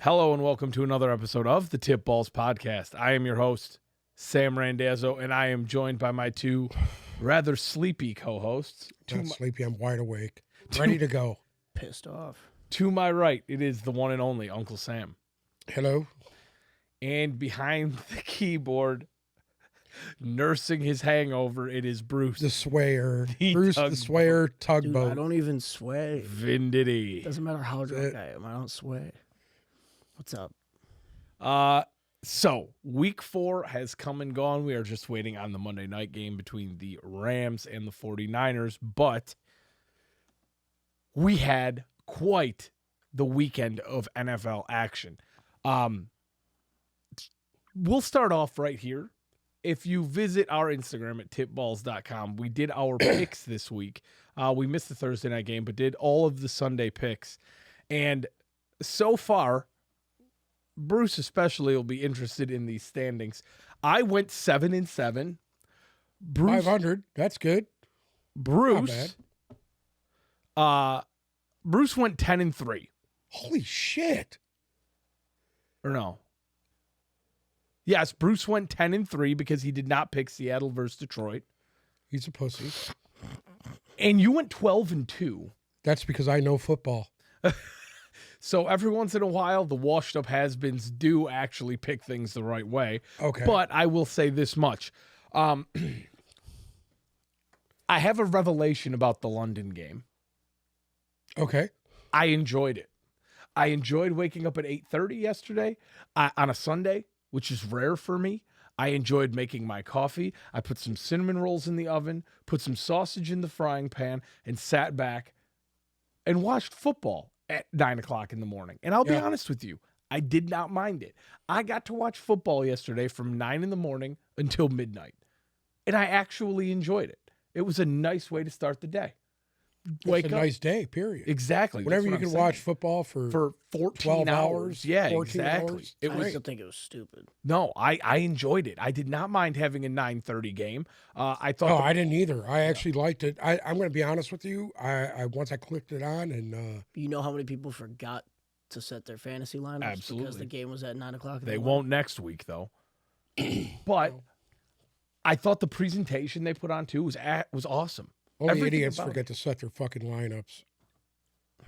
Hello and welcome to another episode of the Tip Balls Podcast. I am your host, Sam Randazzo, and I am joined by my two rather sleepy co-hosts. Not sleepy, I'm wide awake, ready to go. Pissed off. To my right, it is the one and only Uncle Sam. Hello. And behind the keyboard, nursing his hangover, it is Bruce. The swayer. The Bruce the swayer Dude, tugboat. I don't even sway. Vindity. Doesn't matter how drunk I am. I don't sway. What's up? So week 4 has come and gone. We are just waiting on the Monday night game between the Rams and the 49ers, but we had quite the weekend of NFL action. We'll start off right here. If you visit our Instagram at tipballs.com, we did our picks this week. We missed the Thursday night game, but did all of the Sunday picks. And so far, Bruce especially will be interested in these standings. I went 7-7. Bruce, 500. That's good. Bruce, Bruce went 10-3. Holy shit. Or no. Yes, Bruce went 10-3 because he did not pick Seattle versus Detroit. He's a pussy. And you went 12-2. That's because I know football. So every once in a while, the washed-up has-beens do actually pick things the right way. Okay. But I will say this much. I have a revelation about the London game. Okay. I enjoyed it. I enjoyed waking up at 8:30 yesterday on a Sunday, which is rare for me. I enjoyed making my coffee. I put some cinnamon rolls in the oven, put some sausage in the frying pan, and sat back and watched football at 9 o'clock in the morning. And I'll be honest with you, I did not mind it. I got to watch football yesterday from 9 in the morning until midnight. And I actually enjoyed it. It was a nice way to start the day. It's a nice day, period. Exactly. Whenever you can watch football for 14 12 hours. Yeah, 14 exactly. hours. It I was used to think it was stupid. No, I enjoyed it. I did not mind having a 9:30 game. I thought Oh, I didn't either. I actually liked it. I'm going to be honest with you. I once I clicked it on and You know how many people forgot to set their fantasy lineups Absolutely. because the game was at 9 o'clock? they won't next week though. But I thought the presentation they put on too was awesome. only Everything idiots about forget to set their fucking lineups.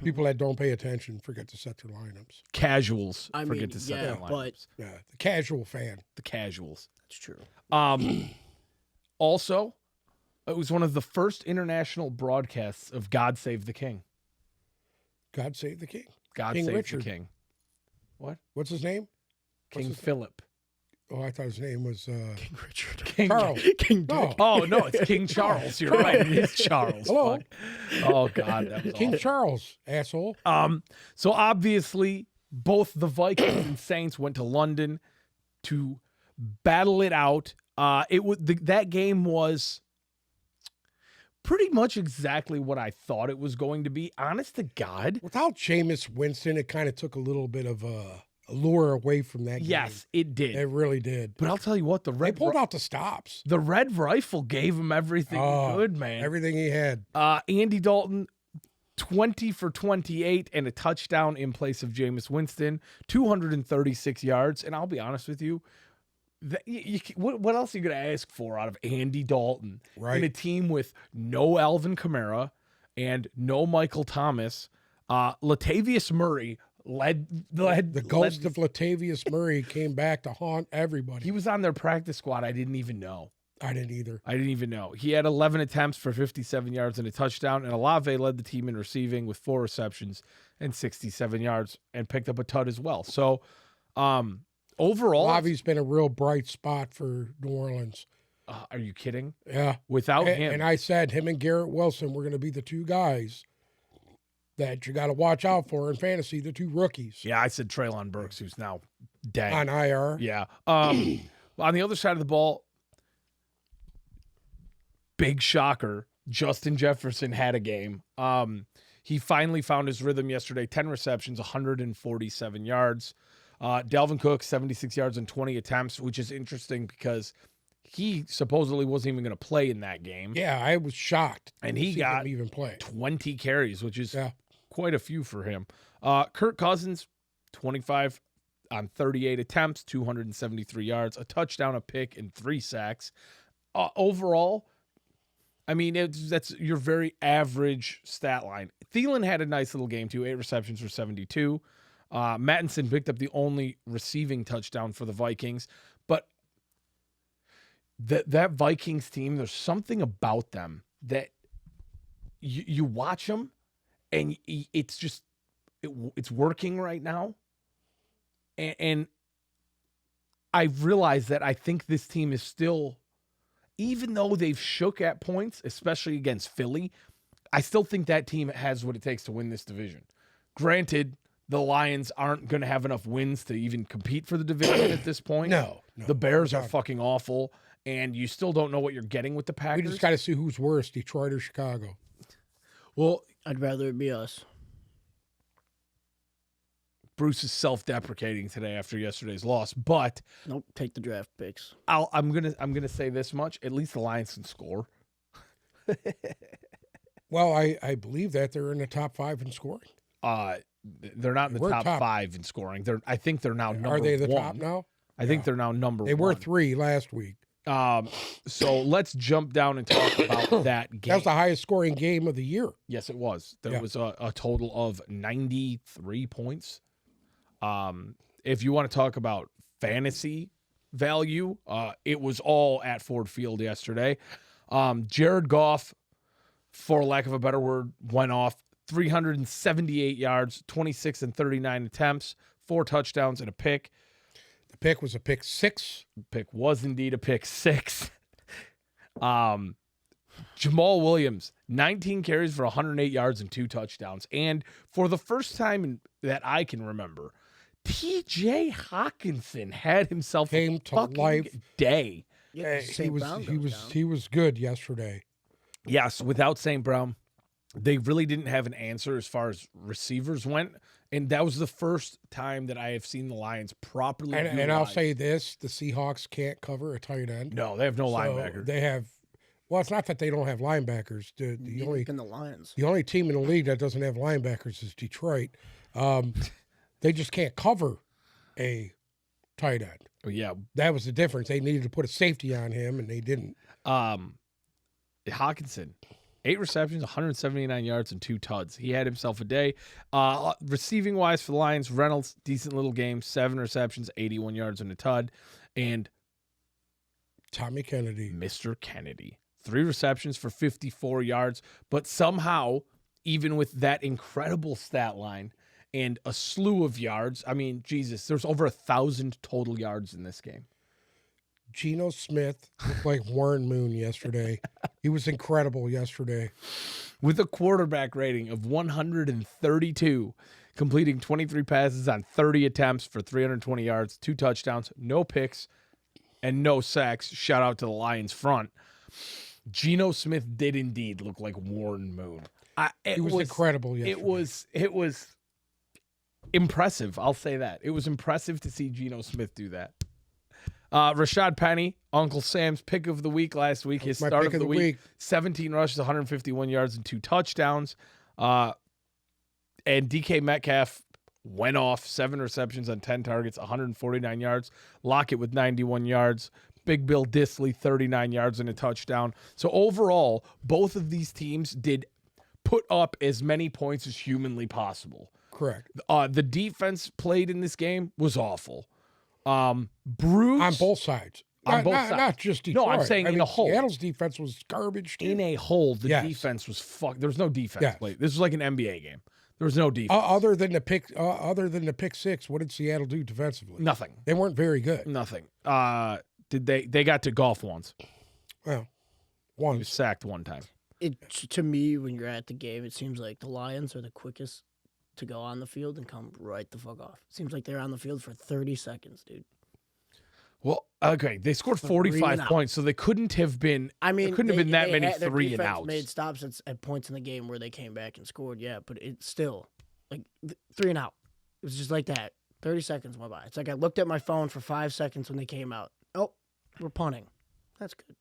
People that don't pay attention forget to set their lineups. Casuals I forget mean, to set yeah, their but- lineups. Yeah, the casual fan. The casuals. That's true. Also, it was one of the first international broadcasts of God Save the King. God save the king. God King Save Richard. the King. What? What's his name? King his name? Philip. Oh, I thought his name was King Richard. King Charles. King Dick. No. Oh, no, it's King Charles. You're right. It is Charles. Hello. Fuck. Oh, God. That was King awful. Charles, asshole. So obviously, both the Vikings and Saints went to London to battle it out. That game was pretty much exactly what I thought it was going to be. Honest to God. Without Jameis Winston, it kind of took a little bit of a allure away from that game. Yes, it did. It really did. But I'll tell you what, They pulled out the stops. the Red Rifle gave him everything good, man. Everything he had. Andy Dalton, 20 for 28 and a touchdown in place of Jameis Winston, 236 yards. And I'll be honest with you, what else are you going to ask for out of Andy Dalton? Right. In a team with no Alvin Kamara and no Michael Thomas. Latavius Murray led The ghost of Latavius Murray came back to haunt everybody. He was on their practice squad. I didn't even know. I didn't either. I didn't even know. He had 11 attempts for 57 yards and a touchdown, and Olave led the team in receiving with 4 receptions and 67 yards and picked up a tud as well. So, overall... Olave's been a real bright spot for New Orleans. Are you kidding? Yeah. Without him... And I said him and Garrett Wilson were going to be the two guys that you got to watch out for in fantasy, the two rookies. Yeah, I said Treylon Burks, who's now dead. On IR. Yeah. On the other side of the ball, big shocker, Justin Jefferson had a game. He finally found his rhythm yesterday. 10 receptions, 147 yards. Dalvin Cook, 76 yards and 20 attempts, which is interesting because he supposedly wasn't even going to play in that game. Yeah, I was shocked. And to he see got him even play. 20 carries, which is Yeah. quite a few for him. Kirk Cousins, 25 on 38 attempts, 273 yards, a touchdown, a pick, and 3 sacks. Overall, I mean, that's your very average stat line. Thielen had a nice little game, too. 8 receptions for 72. Mattinson picked up the only receiving touchdown for the Vikings. But that Vikings team, there's something about them that you watch them, and it's just it's working right now. And I realize that I think this team is still, even though they've shook at points, especially against Philly, I still think that team has what it takes to win this division. Granted, the Lions aren't going to have enough wins to even compete for the division at this point. No. The Bears are fucking awful, and you still don't know what you're getting with the Packers. We just got to see who's worse, Detroit or Chicago. Well, I'd rather it be us. Bruce is self-deprecating today after yesterday's loss, but Nope, take the draft picks. I'm gonna say this much: at least the Lions can score. Well, I believe that they're in the top 5 in scoring. They're not in the We're top top. 5 in scoring. I think they're now number 1. Are they the top now? I think they're now number 1. They were 3 last week. So let's jump down and talk about that game. That was the highest scoring game of the year. Yes, it was. There Yeah. was a total of 93 points. If you want to talk about fantasy value, it was all at Ford Field yesterday. Jared Goff, for lack of a better word, went off 378 yards, 26 and 39 attempts, 4 touchdowns and a pick. The pick was a pick 6. Pick was indeed a pick 6. Jamal Williams, 19 carries for 108 yards and 2 touchdowns. And for the first time that I can remember, TJ Hawkinson had himself Came a to fucking life. day. Yeah, He was good yesterday. Yes, without St. Brown, they really didn't have an answer as far as receivers went. And that was the first time that I have seen the Lions properly. And I'll say this, the Seahawks can't cover a tight end. No, they have no So linebacker. They have, well, it's not that they don't have linebackers. The in the Lions. only team in the league that doesn't have linebackers is Detroit. They just can't cover a tight end. Oh, yeah. That was the difference. They needed to put a safety on him, and they didn't. Hawkinson, 8 receptions, 179 yards, and 2 tuds. He had himself a day. Receiving wise for the Lions, Reynolds, decent little game, 7 receptions, 81 yards, and a tud. And Tommy Kennedy. Mr. Kennedy, 3 receptions for 54 yards. But somehow, even with that incredible stat line and a slew of yards, I mean, Jesus, there's over 1,000 total yards in this game. Geno Smith looked like Warren Moon yesterday. He was incredible yesterday. With a quarterback rating of 132, completing 23 passes on 30 attempts for 320 yards, 2 touchdowns, no picks, and no sacks. Shout out to the Lions front. Geno Smith did indeed look like Warren Moon. He was incredible yesterday. It was impressive. I'll say that. It was impressive to see Geno Smith do that. Rashad Penny, Uncle Sam's pick of the week last week. His My start pick of the week, 17 rushes, 151 yards, and 2 touchdowns. And DK Metcalf went off, 7 receptions on 10 targets, 149 yards. Lockett with 91 yards. Big Bill Disley, 39 yards and a touchdown. So overall, both of these teams did put up as many points as humanly possible. Correct. The defense played in this game was awful. Bruce On both sides. On both not, sides. Not just Detroit. No, I'm saying in a whole. Seattle's defense was garbage. Too. In a whole, the Yes. defense was fucked. There was no defense Yes. played. This was like an NBA game. There was no defense. Other than the pick 6, what did Seattle do defensively? Nothing. They weren't very good. Nothing. Did they got to Goff once. Well, He was once. sacked one time. To me, when you're at the game, it seems like the Lions are the quickest to go on the field and come right the fuck off. Seems like they're on the field for 30 seconds, dude. Well, okay, they scored 45 points, so they couldn't have been. I mean, there couldn't have been that many their 3 and defense outs. made stops at points in the game where they came back and scored, yeah, but it's still like 3 and out. It was just like that. 30 seconds went by. It's like I looked at my phone for 5 seconds when they came out. Oh, we're punting. That's good.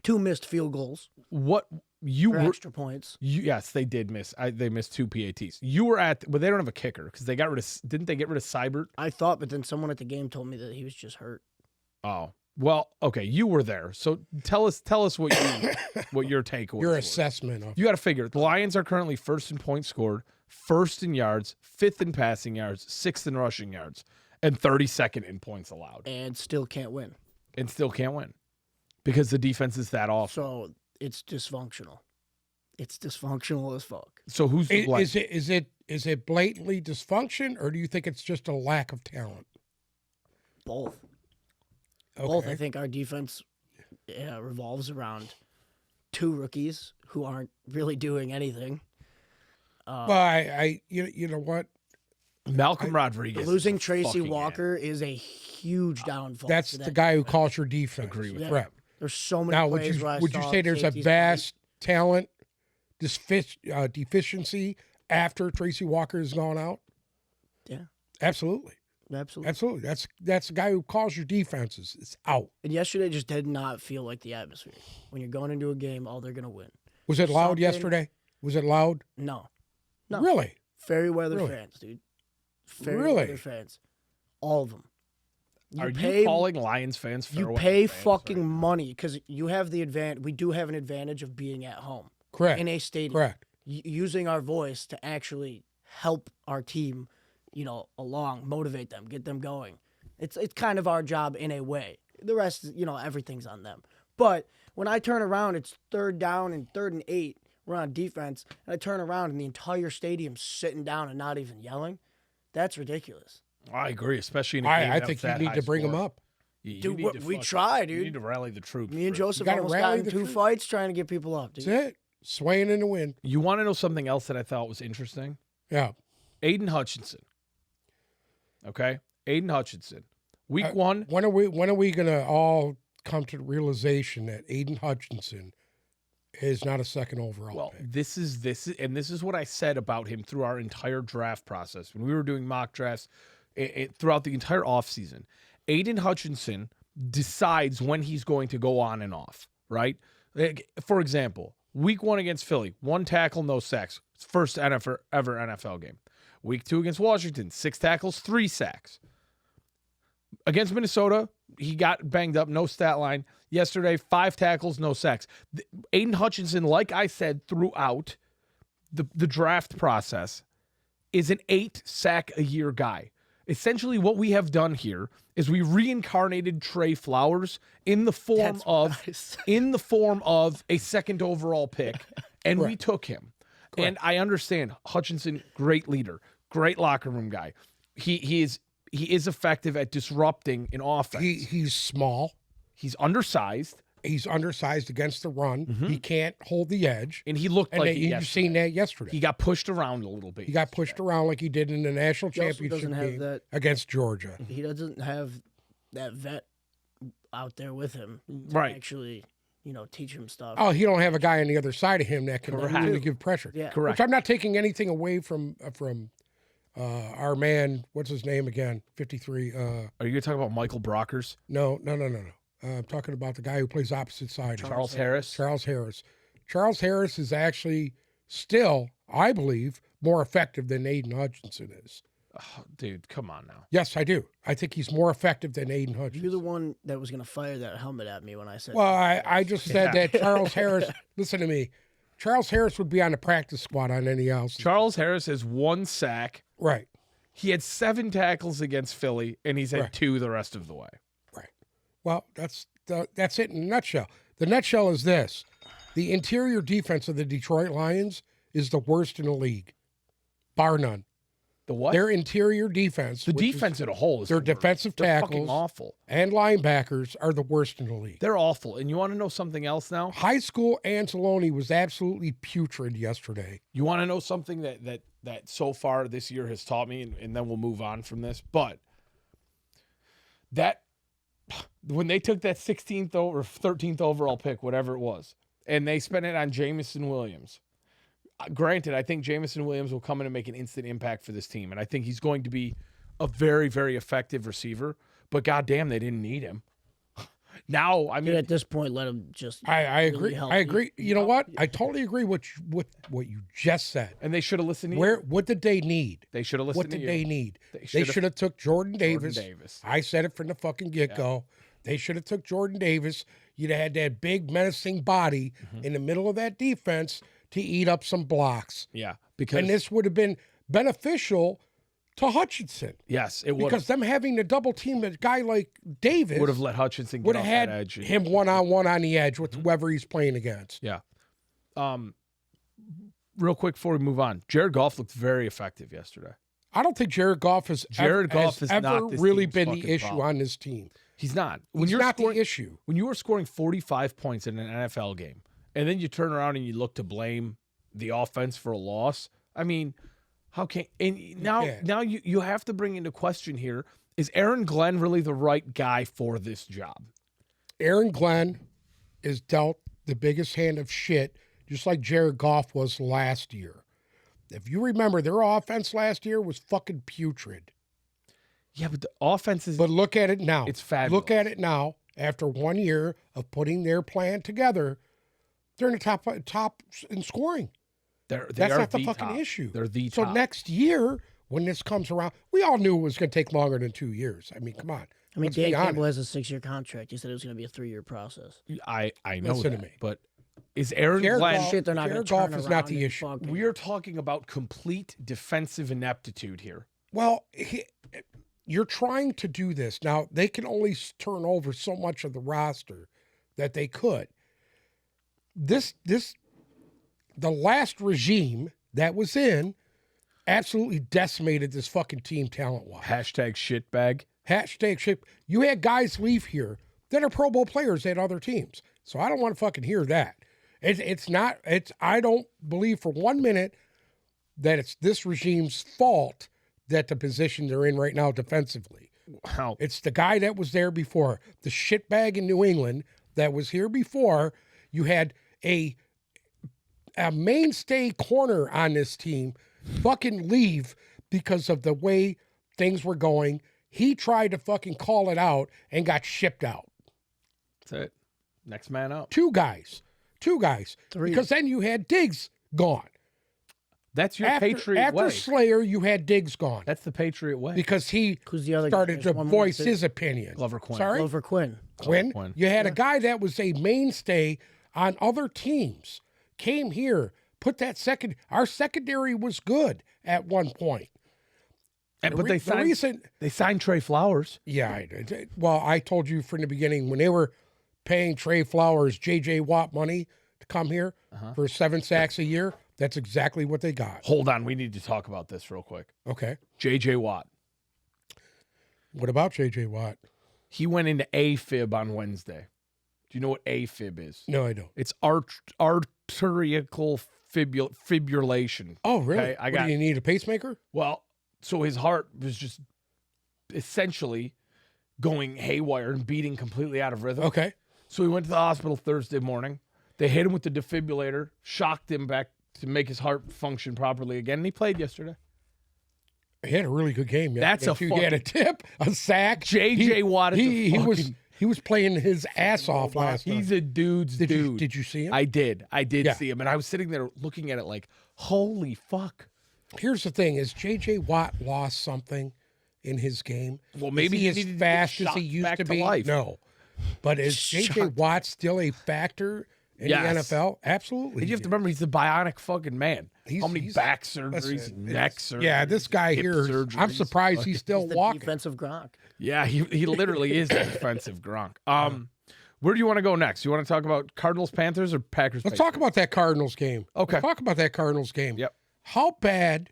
2 missed field goals What you for were? extra points. Yes, they did miss. They missed 2 PATs. You were at, but they don't have a kicker because they got rid of. Didn't they get rid of Seibert? I thought, but then someone at the game told me that he was just hurt. Oh, well, okay. You were there, so tell us what your takeaway. Your was. assessment of You got to figure the Lions are currently first in points scored, first in yards, fifth in passing yards, sixth in rushing yards, and 32nd in points allowed, And still can't win. and still can't win because the defense is that awful. So it's dysfunctional. It's dysfunctional as fuck. So who's to blame? is it blatantly dysfunction, or do you think it's just a lack of talent? Both. Okay. Both. I think our defense revolves around 2 rookies who aren't really doing anything. But you know what? Malcolm Rodriguez Losing is a Tracy fucking Walker is a huge downfall. That's for the that guy who defense. calls your defense. Agree with Yeah. Correct. There's so many Now, would plays where I you saw say there's a safeties vast talent deficiency after Tracy Walker has gone out? Yeah. Absolutely. Absolutely. Absolutely. That's the guy who calls your defenses. It's out. And yesterday just did not feel like the atmosphere. When you're going into a game, they're going to win. Was it loud Something- yesterday? Was it loud? No. No. Really? Fairweather Really? fans, dude. Fairweather Really? fans. All of them. Are you calling Lions fans? You Fairweather pay fans fucking right now? money because you have the advantage. We do have an advantage of being at home Correct. in a stadium. Correct. Using our voice to actually help our team, along, motivate them, get them going. It's kind of our job in a way. The rest, everything's on them. But when I turn around, it's 3rd down and 3rd and 8. We're on defense, and I turn around and the entire stadium's sitting down and not even yelling. That's ridiculous. I agree, especially in a game I that think was you that need high to bring score. them up. You Dude, need we to fucking- try, You dude. need to rally the troops. Me and bro. Joseph gotta almost rally got in the 2 troops. fights trying to get people up, dude. That's it. Swaying in the wind. You want to know something else that I thought was interesting? Yeah. Aiden Hutchinson. Okay, Aiden Hutchinson. Week 1. When are we gonna all come to the realization that Aiden Hutchinson is not a second overall Well, pick? this is what I said about him through our entire draft process when we were doing mock drafts throughout the entire offseason. Aiden Hutchinson decides when he's going to go on and off, right? Like, for example, week 1 against Philly, 1 tackle, no sacks. First ever NFL game. Week 2 against Washington, 6 tackles, 3 sacks. Against Minnesota, he got banged up, no stat line. Yesterday, 5 tackles, no sacks. Aiden Hutchinson, like I said throughout the draft process, is an 8-sack-a-year guy. Essentially, what we have done here is we reincarnated Trey Flowers in the form That's of what I said. in the form of a second overall pick, and we Correct. took him. And I understand Hutchinson, great leader, great locker room guy. He is effective at disrupting an offense. He's small. He's undersized, He's undersized against the run. He can't hold the edge. and he looked And like then he, you've seen that yesterday. he got pushed around a little bit. He got pushed around like he did in the national He also championship doesn't have game that- against Georgia. He doesn't have that vet out there with him to Right. actually, teach him stuff. Oh, he don't have a guy on the other side of him that can Correct. really give pressure. Yeah. Correct. Which I'm not taking anything away from our man. What's his name again? 53. Are you going to talk about Michael Brockers? No. I'm talking about the guy who plays opposite side. Charles Harris? Charles Harris. Charles Harris is actually still, I believe, more effective than Aiden Hutchinson is. Oh, dude, come on now. Yes, I do. I think he's more effective than Aiden Hutchinson. You're the one that was going to fire that helmet at me when I said Well, I just said that Charles Harris, listen to me, Charles Harris would be on the practice squad on any else. Charles Harris has 1 sack. Right, He had 7 tackles against Philly, and he's had Right. 2 the rest of the way. right. Well, that's it in a nutshell. The nutshell is this. The interior defense of the Detroit Lions is the worst in the league, bar none. The what? Their interior defense, The which is- defense as a whole is their the worst. defensive They're fucking tackles awful. and linebackers are the worst in the league. They're awful. And you want to know something else now? High school Anzalone was absolutely putrid yesterday. You want to know something that so far this year has taught me, and then we'll move on from this. But that when they took that 16th or 13th overall pick, whatever it was, and they spent it on Jamison Williams. Granted, I think Jamison Williams will come in and make an instant impact for this team, and I think he's going to be a very, very effective receiver. But goddamn, they didn't need him. Now, I mean, At this point, let him just. I really agree. help I you. agree. You know what? I totally agree with what you just said. and they should have listened to you. What did they need? They should have listened What to did you. they need? They should've- should have took Jordan Davis. Davis. I said it from the fucking get-go. They should have took Jordan Davis. You'd have had that big menacing body in the middle of that defense to eat up some blocks. Yeah, because And this would have been beneficial to Hutchinson. yes, it would Because them having to double team a guy like Davis would have let Hutchinson get would off have had that edge. him one-on-one on the edge with whoever he's playing against. Yeah. Real quick before we move on, Jared Goff looked very effective yesterday. I don't think Jared Goff has Goff is ever not this really team's been the fucking issue problem. on this team. He's not. He's not the issue. When you are scoring 45 points in an NFL game, and then you turn around and you look to blame the offense for a loss, I mean, how can and now you have to bring into question here, is Aaron Glenn really the right guy for this job? Aaron Glenn is dealt the biggest hand of shit, just like Jared Goff was last year. If you remember, their offense last year was fucking putrid. Yeah, but the offense is. But look at it now. It's fabulous. Look at it now. After 1 year of putting their plan together, they're in the top in scoring. That's That's not the fucking top. issue. They're the So top. next year, when this comes around, we all knew it was going to take longer than 2 years. I mean, come on. I mean, Let's be Dan honest. Campbell has a 6-year contract. He said it was going to be a 3-year process. I know Listen to that, me. but is Aaron Jared Glenn? Goff- Shit, they're not going Jared to turn Goff is around not the and issue. fucking- We are talking about complete defensive ineptitude here. Well, you're trying to do this. Now, they can only turn over so much of the roster that they could. The last regime that was in absolutely decimated this fucking team talent-wise. Hashtag shitbag. Hashtag shit. You had guys leave here that are Pro Bowl players at other teams. So I don't want to fucking hear that. I don't believe for 1 minute that it's this regime's fault that the position they're in right now defensively. Wow. It's the guy that was there before. The shitbag in New England that was here before. You had a mainstay corner on this team fucking leave because of the way things were going. He tried to fucking call it out and got shipped out. That's it. Next man up. Two guys. 3. Because then you had Diggs gone. That's your After Patriot way. Slayer, you had Diggs gone. That's the Patriot way. Because he Who's the other guy? started There's to one more voice too. his opinion. Glover Quinn. Sorry? Glover Quinn. Quinn. Quinn. You had a guy that was a mainstay on other teams, came here, put that our secondary was good at one point. But they signed Trey Flowers. Yeah, I told you from the beginning when they were paying Trey Flowers J.J. Watt money to come here for 7 sacks a year, that's exactly what they got. Hold on, we need to talk about this real quick. Okay. J.J. Watt. What about J.J. Watt? He went into AFib on Wednesday. Do you know what AFib is? No, I don't. It's arterial fibrillation. Oh, really? Okay, Do you need a pacemaker? Well, so his heart was just essentially going haywire and beating completely out of rhythm. Okay. So he went to the hospital Thursday morning. They hit him with the defibrillator, shocked him back to make his heart function properly again, and he played yesterday. He had a really good game. That's a He had a tip, a sack. J.J. Watt is He was playing his ass off last night. He's a dude's dude. Did you see him? I did Yeah. see him, and I was sitting there looking at it like, holy fuck. Here's the thing: is J.J. Watt lost something in his game? Well, maybe is he he needed as to get fast as shocked he used back to to be? life. No, but is J.J. Shocked. Watt still a factor in Yes. the NFL? Absolutely. And you have to remember, he's a bionic fucking man. He's- How many he's- back surgeries, listen, neck surgeries? Yeah, this guy hip here. I'm surgeries. surprised he's still The walking. defensive Gronk. Yeah, he literally is a defensive Gronk. Where do you want to go next? You want to talk about Cardinals Panthers or Packers? Let's talk about that Cardinals game. Okay. Let's talk about that Cardinals game. Yep. How bad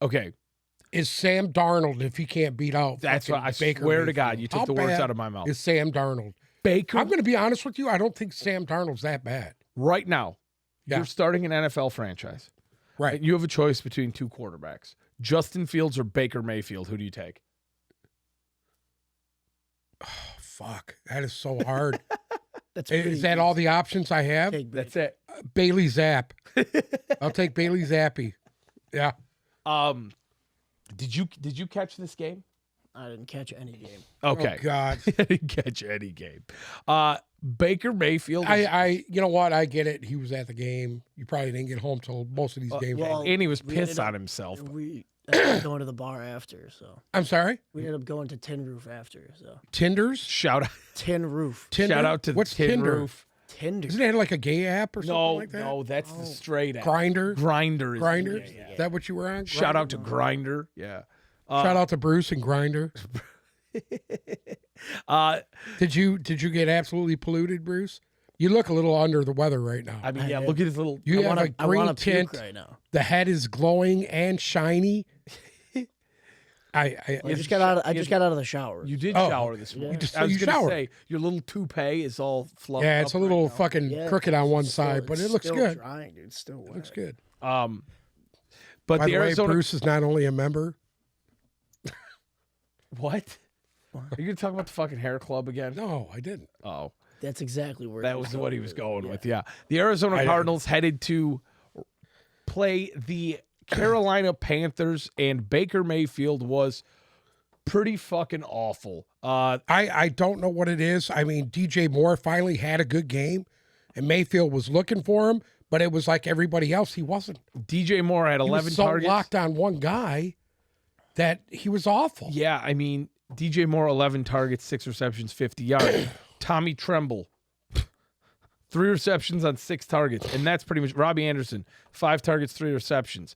Okay, is Sam Darnold if he can't beat out? that's fucking what I Baker swear to Mayfield? God, you took How the words bad out of my mouth. Is Sam Darnold? Baker, I'm going to be honest with you. I don't think Sam Darnold's that bad. right now, Yeah. you're starting an NFL franchise. Right. And you have a choice between two quarterbacks, Justin Fields or Baker Mayfield. Who do you take? Fuck. That is so hard. That's Is that all the options I have? Take That's it. Bailey Zapp. I'll take Bailey Zappi. Yeah. Did you catch this game? I didn't catch any game. Okay. Oh, God. I didn't catch any game. Baker Mayfield. You know what? I get it. He was at the game. You probably didn't get home till most of these games. well, and he was we pissed ended up- on himself. We ended up going to the bar after, so I'm sorry? we ended up going to Tin Roof after. So Tinders? Shout out, Tin Roof, Tinder? shout out to What's Tin Tinder? Roof. Tinder. Isn't that like a gay app or something No, like that? no, that's the straight app. Grinder? Grinder is Grinder? yeah. Is that what you were on? Shout out to Grinder. Yeah. Shout out to Bruce and Grinder. Did you get absolutely polluted, Bruce? You look a little under the weather right now. I mean, yeah. Look at his little. You have a I green want to puke tint. right now. The head is glowing and shiny. I just got out of the shower. You did Oh, shower this morning. just- I was you gonna showered. say your little toupee is all fluffed. Yeah, it's a up little right now. fucking Yeah, crooked on one it's still- side, but it's it looks still good. Drying, dude. It's still wet. It looks good. But By the the way, Arizona. Bruce is not only a member. What? Are you gonna talk about the fucking hair club again? No, I didn't. Oh, That's exactly where that he was what he was going Yeah. with. Yeah, the Arizona I- Cardinals headed to play the Carolina Panthers, and Baker Mayfield was pretty fucking awful. I don't know what it is. I mean, DJ Moore finally had a good game, and Mayfield was looking for him, but it was like everybody else. He wasn't. DJ Moore had He 11 was so targets. locked on one guy that he was awful. Yeah, I mean, DJ Moore, 11 targets, 6 receptions, 50 yards. Tommy Tremble, 3 receptions on 6 targets. And that's pretty much Robbie Anderson, 5 targets, 3 receptions.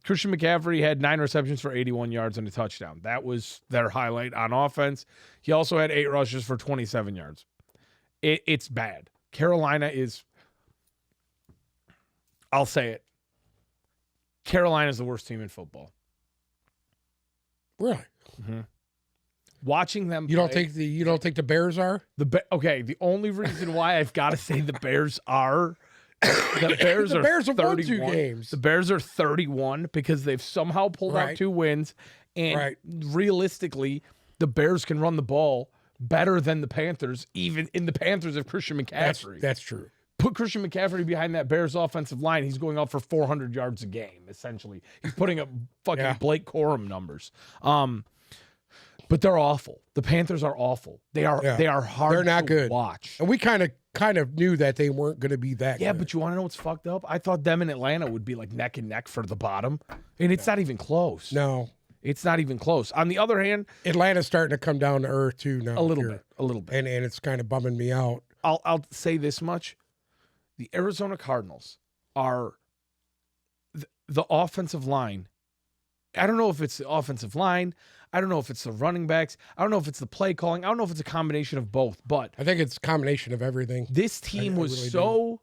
Christian McCaffrey had 9 receptions for 81 yards and a touchdown. That was their highlight on offense. He also had 8 rushes for 27 yards. It's bad. Carolina is, I'll say it, Carolina's the worst team in football. Really? Watching them You don't play- think the Bears are? Okay, the only reason why I've got to say the Bears are the Bears The are Bears have won 2 31. games. The Bears are 31 because they've somehow pulled out Right. 2 wins, and Right. realistically, the Bears can run the ball better than the Panthers, even in the Panthers of Christian McCaffrey. That's true. Put Christian McCaffrey behind that Bears offensive line, he's going out for 400 yards a game, essentially. He's putting up fucking Yeah. Blake Corum numbers. But they're awful. The Panthers are awful. They are Yeah. they are hard They're not to good. watch. And we kind of knew that they weren't going to be that Yeah, good. but you want to know what's fucked up? I thought them in Atlanta would be like neck and neck for the bottom, and it's not even close. No. It's not even close. On the other hand, Atlanta's starting to come down to earth too now. a little here. bit. And it's kind of bumming me out. I'll say this much: the Arizona Cardinals are the offensive line. I don't know if it's the offensive line. I don't know if it's the running backs. I don't know if it's the play calling. I don't know if it's a combination of both. But I think it's a combination of everything. this team I was really so.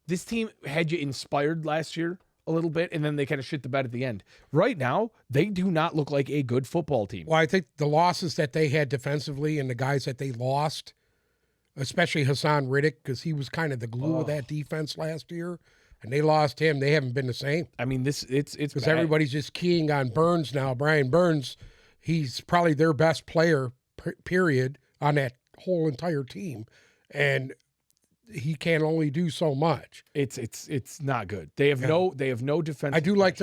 This team had you inspired last year a little bit, and then they kind of shit the bed at the end. Right now, they do not look like a good football team. Well, I think the losses that they had defensively and the guys that they lost, especially Hassan Riddick, because he was kind of the glue of that defense last year, and they lost him. They haven't been the same I mean, it's because bad. everybody's just keying on Burns now. Brian Burns, he's probably their best player, period, on that whole entire team, and he can only do so much. It's not good. They have no defense. I do like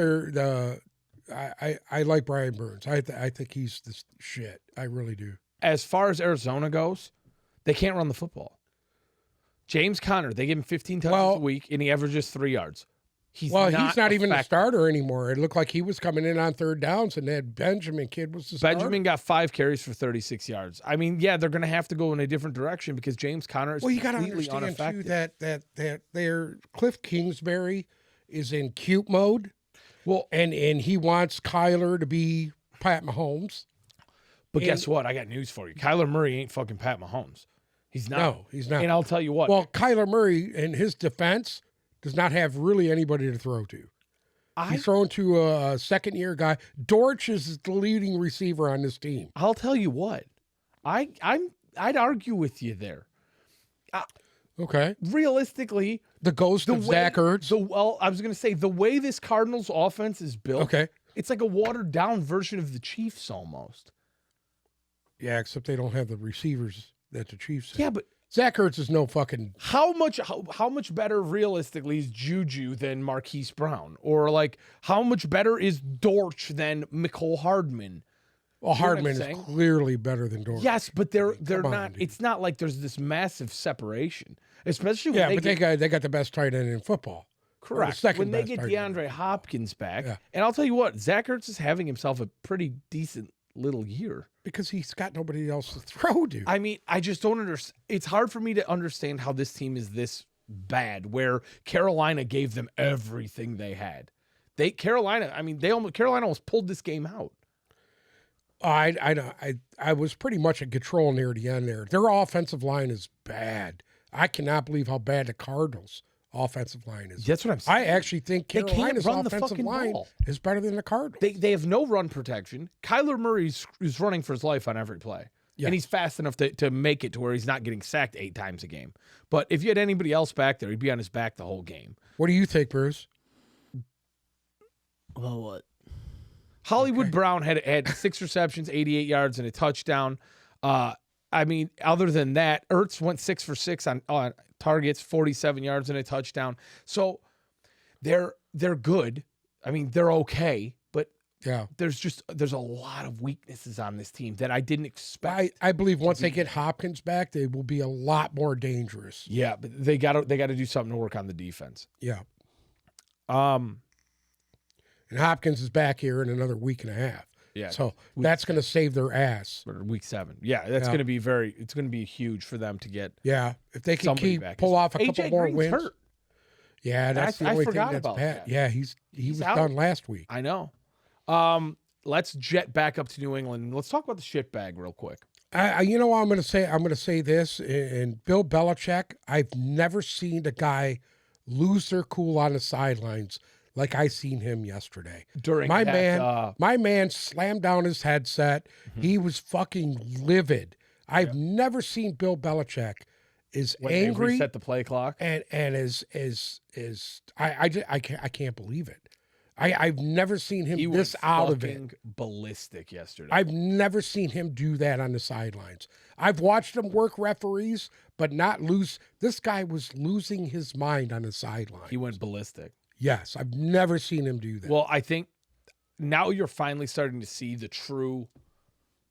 I like Brian Burns. I think he's the shit. I really do. As far as Arizona goes, they can't run the football. James Conner, they give him 15 touches a week, and he averages 3 yards. He's not even the effective. starter anymore. It looked like he was coming in on 3rd downs, and that Benjamin kid was the starter. Benjamin got 5 carries for 36 yards. I mean, yeah, they're going to have to go in a different direction because James Conner is Well, you got to completely understand too unaffected. that their Cliff Kingsbury is in cute mode. Well, and he wants Kyler to be Pat Mahomes. but guess what? I got news for you. Kyler Murray ain't fucking Pat Mahomes. He's not. No, he's not. And I'll tell you what. Well, Kyler Murray in his defense does not have really anybody to throw to. He's thrown to a second-year guy. Dortch is the leading receiver on this team. I'll tell you what. I'd argue with you there. Okay. Realistically, The ghost of Zach Ertz. I was going to say the way this Cardinals offense is built. Okay. It's like a watered down version of the Chiefs almost. Yeah, except they don't have the receivers that the Chiefs have. Yeah, but Zach Ertz is no fucking... how much better realistically is Juju than Marquise Brown? Or like how much better is Dortch than Mecole Hardman? Well, You know what I'm Hardman is saying? clearly better than Dorsey. Yes, but they're come on, not. dude. It's not like there's this massive separation, especially when Yeah, they but get, they got the best tight end in football. correct second when they best get tight end. DeAndre Hopkins back. Yeah. And I'll tell you what, Zach Ertz is having himself a pretty decent little year. Because he's got nobody else to throw to. I mean, I just don't understand. It's hard for me to understand how this team is this bad, where Carolina gave them everything they had. Carolina almost pulled this game out. I was pretty much in control near the end there. Their offensive line is bad. I cannot believe how bad the Cardinals' offensive line is. That's what I'm saying. I actually think They can't Carolina's run the offensive fucking line ball. is better than the Cardinals. They have no run protection. Kyler Murray is running for his life on every play. Yeah. And he's fast enough to make it to where he's not getting sacked 8 times a game. But if you had anybody else back there, he'd be on his back the whole game. What do you think, Bruce? Well, what? Hollywood Brown had 6 receptions, 88 yards, and a touchdown. I mean, other than that, Ertz went 6 for 6 on targets, 47 yards and a touchdown. So they're good. I mean, they're okay, but Yeah. there's a lot of weaknesses on this team that I didn't expect. I believe once they get Hopkins back, they will be a lot more dangerous. Yeah, but they got to do something to work on the defense. Yeah. Um, And Hopkins is back here in another week and a half. yeah. So that's going to save their ass. Or week 7. Yeah, that's Yeah. going to be it's going to be huge for them to get Yeah. If they can somebody back. pull off a AJ couple more Green's wins. hurt. Yeah, that's the I only thing forgot that's about bad. that. Yeah, he was out. done last week. I know. Let's jet back up to New England. Let's talk about the shit bag real quick. You know what I'm going to say? I'm going to say this. And Bill Belichick, I've never seen a guy lose their cool on the sidelines like I seen him yesterday. During My that, man slammed down his headset. He was fucking livid. I've never seen Bill Belichick is when they angry reset the play clock. and I can't believe it. I've never seen him He this was out of it. fucking ballistic yesterday. I've never seen him do that on the sidelines. I've watched him work referees, but not lose. This guy was losing his mind on the sideline. He went ballistic. Yes, I've never seen him do that. Well, I think now you're finally starting to see the true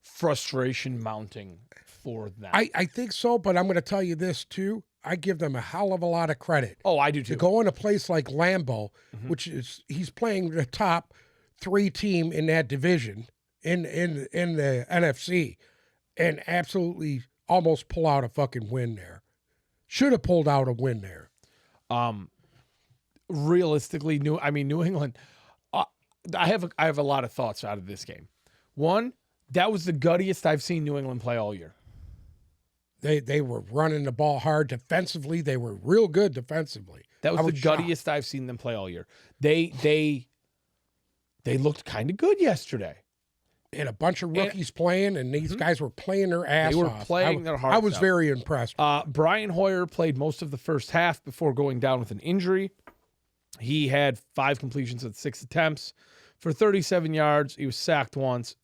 frustration mounting for them. I think so, but I'm going to tell you this too. I give them a hell of a lot of credit. Oh, I do To too. go in a place like Lambeau, which is he's playing the top 3 team in that division in the NFC, and absolutely almost pull out a fucking win there. Should have pulled out a win there. Realistically, New England. I have a lot of thoughts out of this game. One, that was the guttiest I've seen New England play all year. They were running the ball hard defensively. They were real good defensively. That I was the shocked. guttiest I've seen them play all year. They looked kind of good yesterday. They had a bunch of rookies playing, and these guys were playing their ass They were off. playing their hearts I was out. very impressed. Brian Hoyer played most of the first half before going down with an injury. He had 5 completions at 6 attempts for 37 yards. He was sacked once.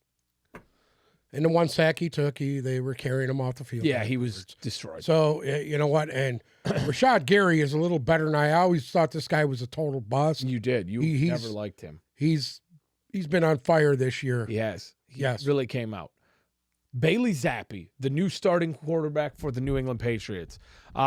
And the one sack he took, they were carrying him off the field. Yeah, he was destroyed. So, you know what? And Rashad Gary is a little better than I always thought this guy was a total bust. You did. He's- Never liked him. He's been on fire this year. He has. He Yes. really came out. Bailey Zappi, the new starting quarterback for the New England Patriots.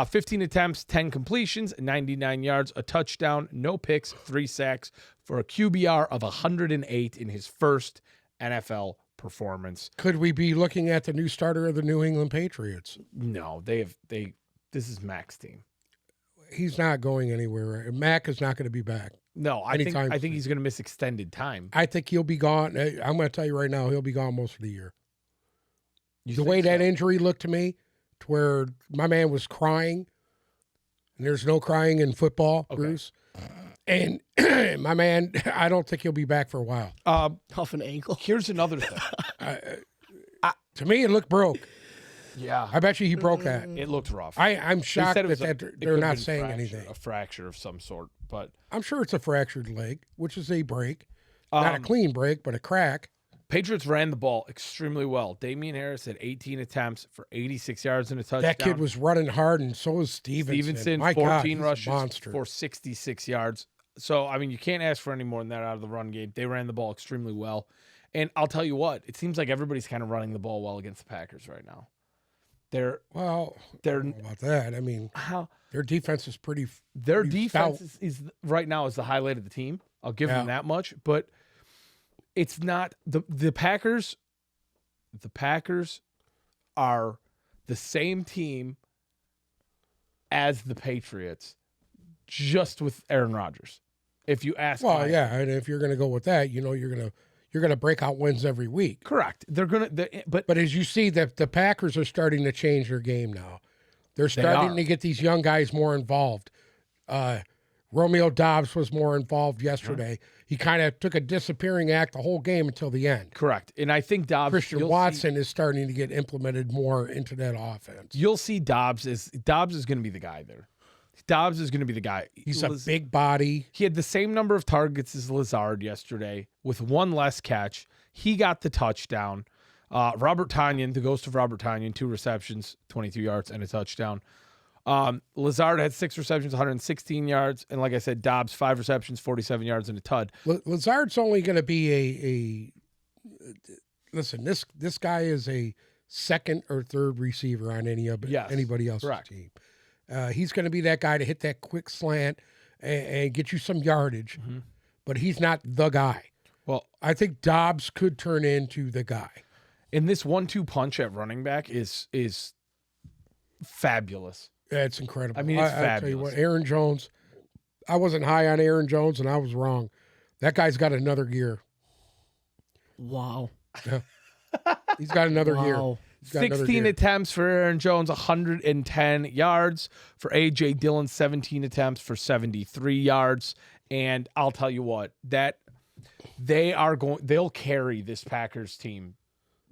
15 attempts, 10 completions, 99 yards, a touchdown, no picks, 3 sacks for a QBR of 108 in his first NFL performance. Could we be looking at the new starter of the New England Patriots? No, this is Mac's team. He's not going anywhere. Mac is not going to be back. No, I Anytime think soon. he's going to miss extended time. I think he'll be gone. I'm going to tell you right now, he'll be gone most of the year. You The think way that so? injury looked to me, to where my man was crying, and there's no crying in football, Okay. Bruce. And my man, I don't think he'll be back for a while. Off an ankle. Here's another thing. To me, it looked broke. Yeah, I bet you he broke that. it looked rough. I'm They shocked said it was that it could they're have not been saying fracture, anything. A fracture of some sort, but I'm sure it's a fractured leg, which is a break. Not a clean break, but a crack. Patriots ran the ball extremely well. Damian Harris had 18 attempts for 86 yards and a touchdown. That kid was running hard, and so was Stevenson. Stevenson, My 14 God, he's a rushes monster. for 66 yards. So, I mean, you can't ask for any more than that out of the run game. They ran the ball extremely well. And I'll tell you what, it seems like everybody's kind of running the ball well against the Packers right now. They're I don't know about that. I mean, their defense is pretty. Their pretty defense stout. is right now is the highlight of the team. I'll give them that much, but it's not the Packers. The Packers are the same team as the Patriots, just with Aaron Rodgers. If you ask, Well, yeah, and if you're going to go with that, you're going to break out wins every week. correct. They're gonna, But as you see, that the Packers are starting to change their game now. They're starting are. to get these young guys more involved. Romeo Dobbs was more involved yesterday. He kind of took a disappearing act the whole game until the end. correct. And I think Dobbs, Christian Watson is starting to get implemented more into that offense. You'll see Dobbs is going to be the guy there. Dobbs is going to be the guy. He's a big body. He had the same number of targets as Lazard yesterday with one less catch. He got the touchdown. Robert Tonyan, the ghost of Robert Tonyan, 2 receptions, 22 yards, and a touchdown. Lazard had 6 receptions, 116 yards. And like I said, Dobbs, 5 receptions, 47 yards, and a tud. Lazard's only going to be listen, this guy is a second or third receiver on anybody else's correct. team. He's going to be that guy to hit that quick slant and get you some yardage, but he's not the guy. Well, I think Dobbs could turn into the guy. and this 1-2 punch at running back is fabulous. It's incredible. I mean, it's I tell you fabulous. what, Aaron Jones, I wasn't high on Aaron Jones, and I was wrong. That guy's got another gear. Wow. He's got another gear. Wow. He's got another 16 gear. attempts for Aaron Jones, 110 yards. For A.J. Dillon, 17 attempts for 73 yards. And I'll tell you what, that they'll carry this Packers team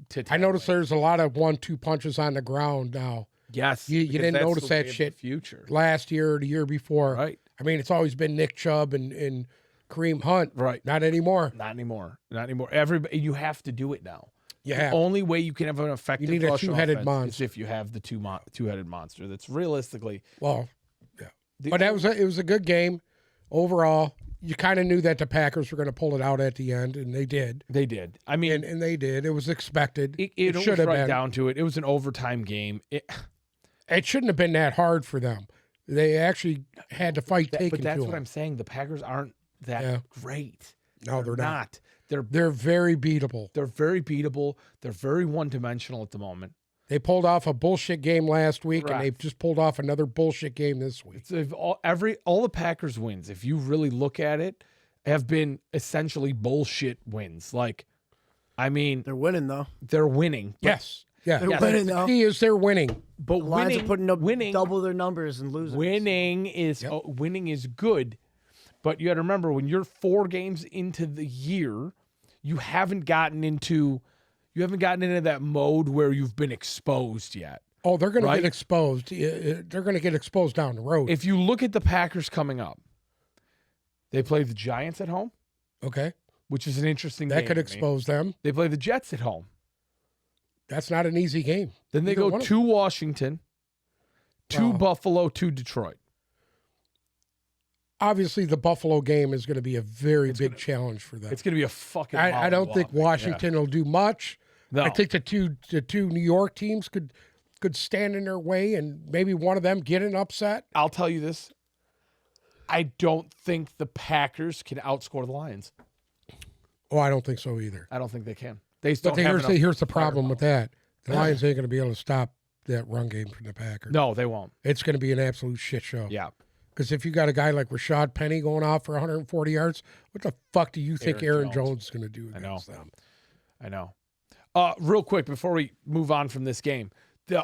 to I noticed there's a lot of 1-2 punches on the ground now. Yes. You because didn't that's notice the that way of shit the future. last year or the year before. Right. I mean, it's always been Nick Chubb and Kareem Hunt. Right. Not anymore. Not anymore. Not anymore. Everybody, you have to do it now. You The have. only way you can have an effective You need a rush two-headed offense monster. is if you have the two-headed monster. That's realistically. Well, yeah. But it was a good game overall. You kind of knew that the Packers were going to pull it out at the end, and they did. They did. I mean, And they did. It was expected. it should was have right been. down to it. It was an overtime game. It shouldn't have been that hard for them. They actually had to fight taking But that's to what them. I'm saying. The Packers aren't that great. No, they're not. They're very beatable. they're very beatable. They're very one-dimensional at the moment. They pulled off a bullshit game last week, and Correct. they've just pulled off another bullshit game this week. So if all the Packers wins, if you really look at it, have been essentially bullshit wins. Like, I mean, They're winning though. they're winning. But, Yes. Yeah. They're Yes. winning The though. key is they're winning. but The Lions winning, are putting up winning, double their numbers and losing. winning is winning is good. But you got to remember, when you're 4 games into the year, you haven't gotten into that mode where you've been exposed yet. Oh, they're going Right? to get exposed. They're going to get exposed down the road. If you look at the Packers coming up, they play the Giants at home, Okay. which is an interesting That game could to me. expose them. They play the Jets at home. That's not an easy game. Then they Either go one of to Washington, to Wow. Buffalo, to Detroit. Obviously, the Buffalo game is going to be a very big challenge for them. It's going to be a fucking. I don't think mountain walk. Washington will do much. No. I think the two New York teams could stand in their way, and maybe one of them get an upset. I'll tell you this. I don't think the Packers can outscore the Lions. Oh, I don't think so either. I don't think they can. They still But have enough here's the problem firepower. with that. The Lions ain't going to be able to stop that run game from the Packers. No, they won't. It's going to be an absolute shit show. Yeah. Because if you got a guy like Rashad Penny going off for 140 yards, what the fuck do you think Aaron Aaron Jones is going to do I know. against them? I know. Real quick before we move on from this game,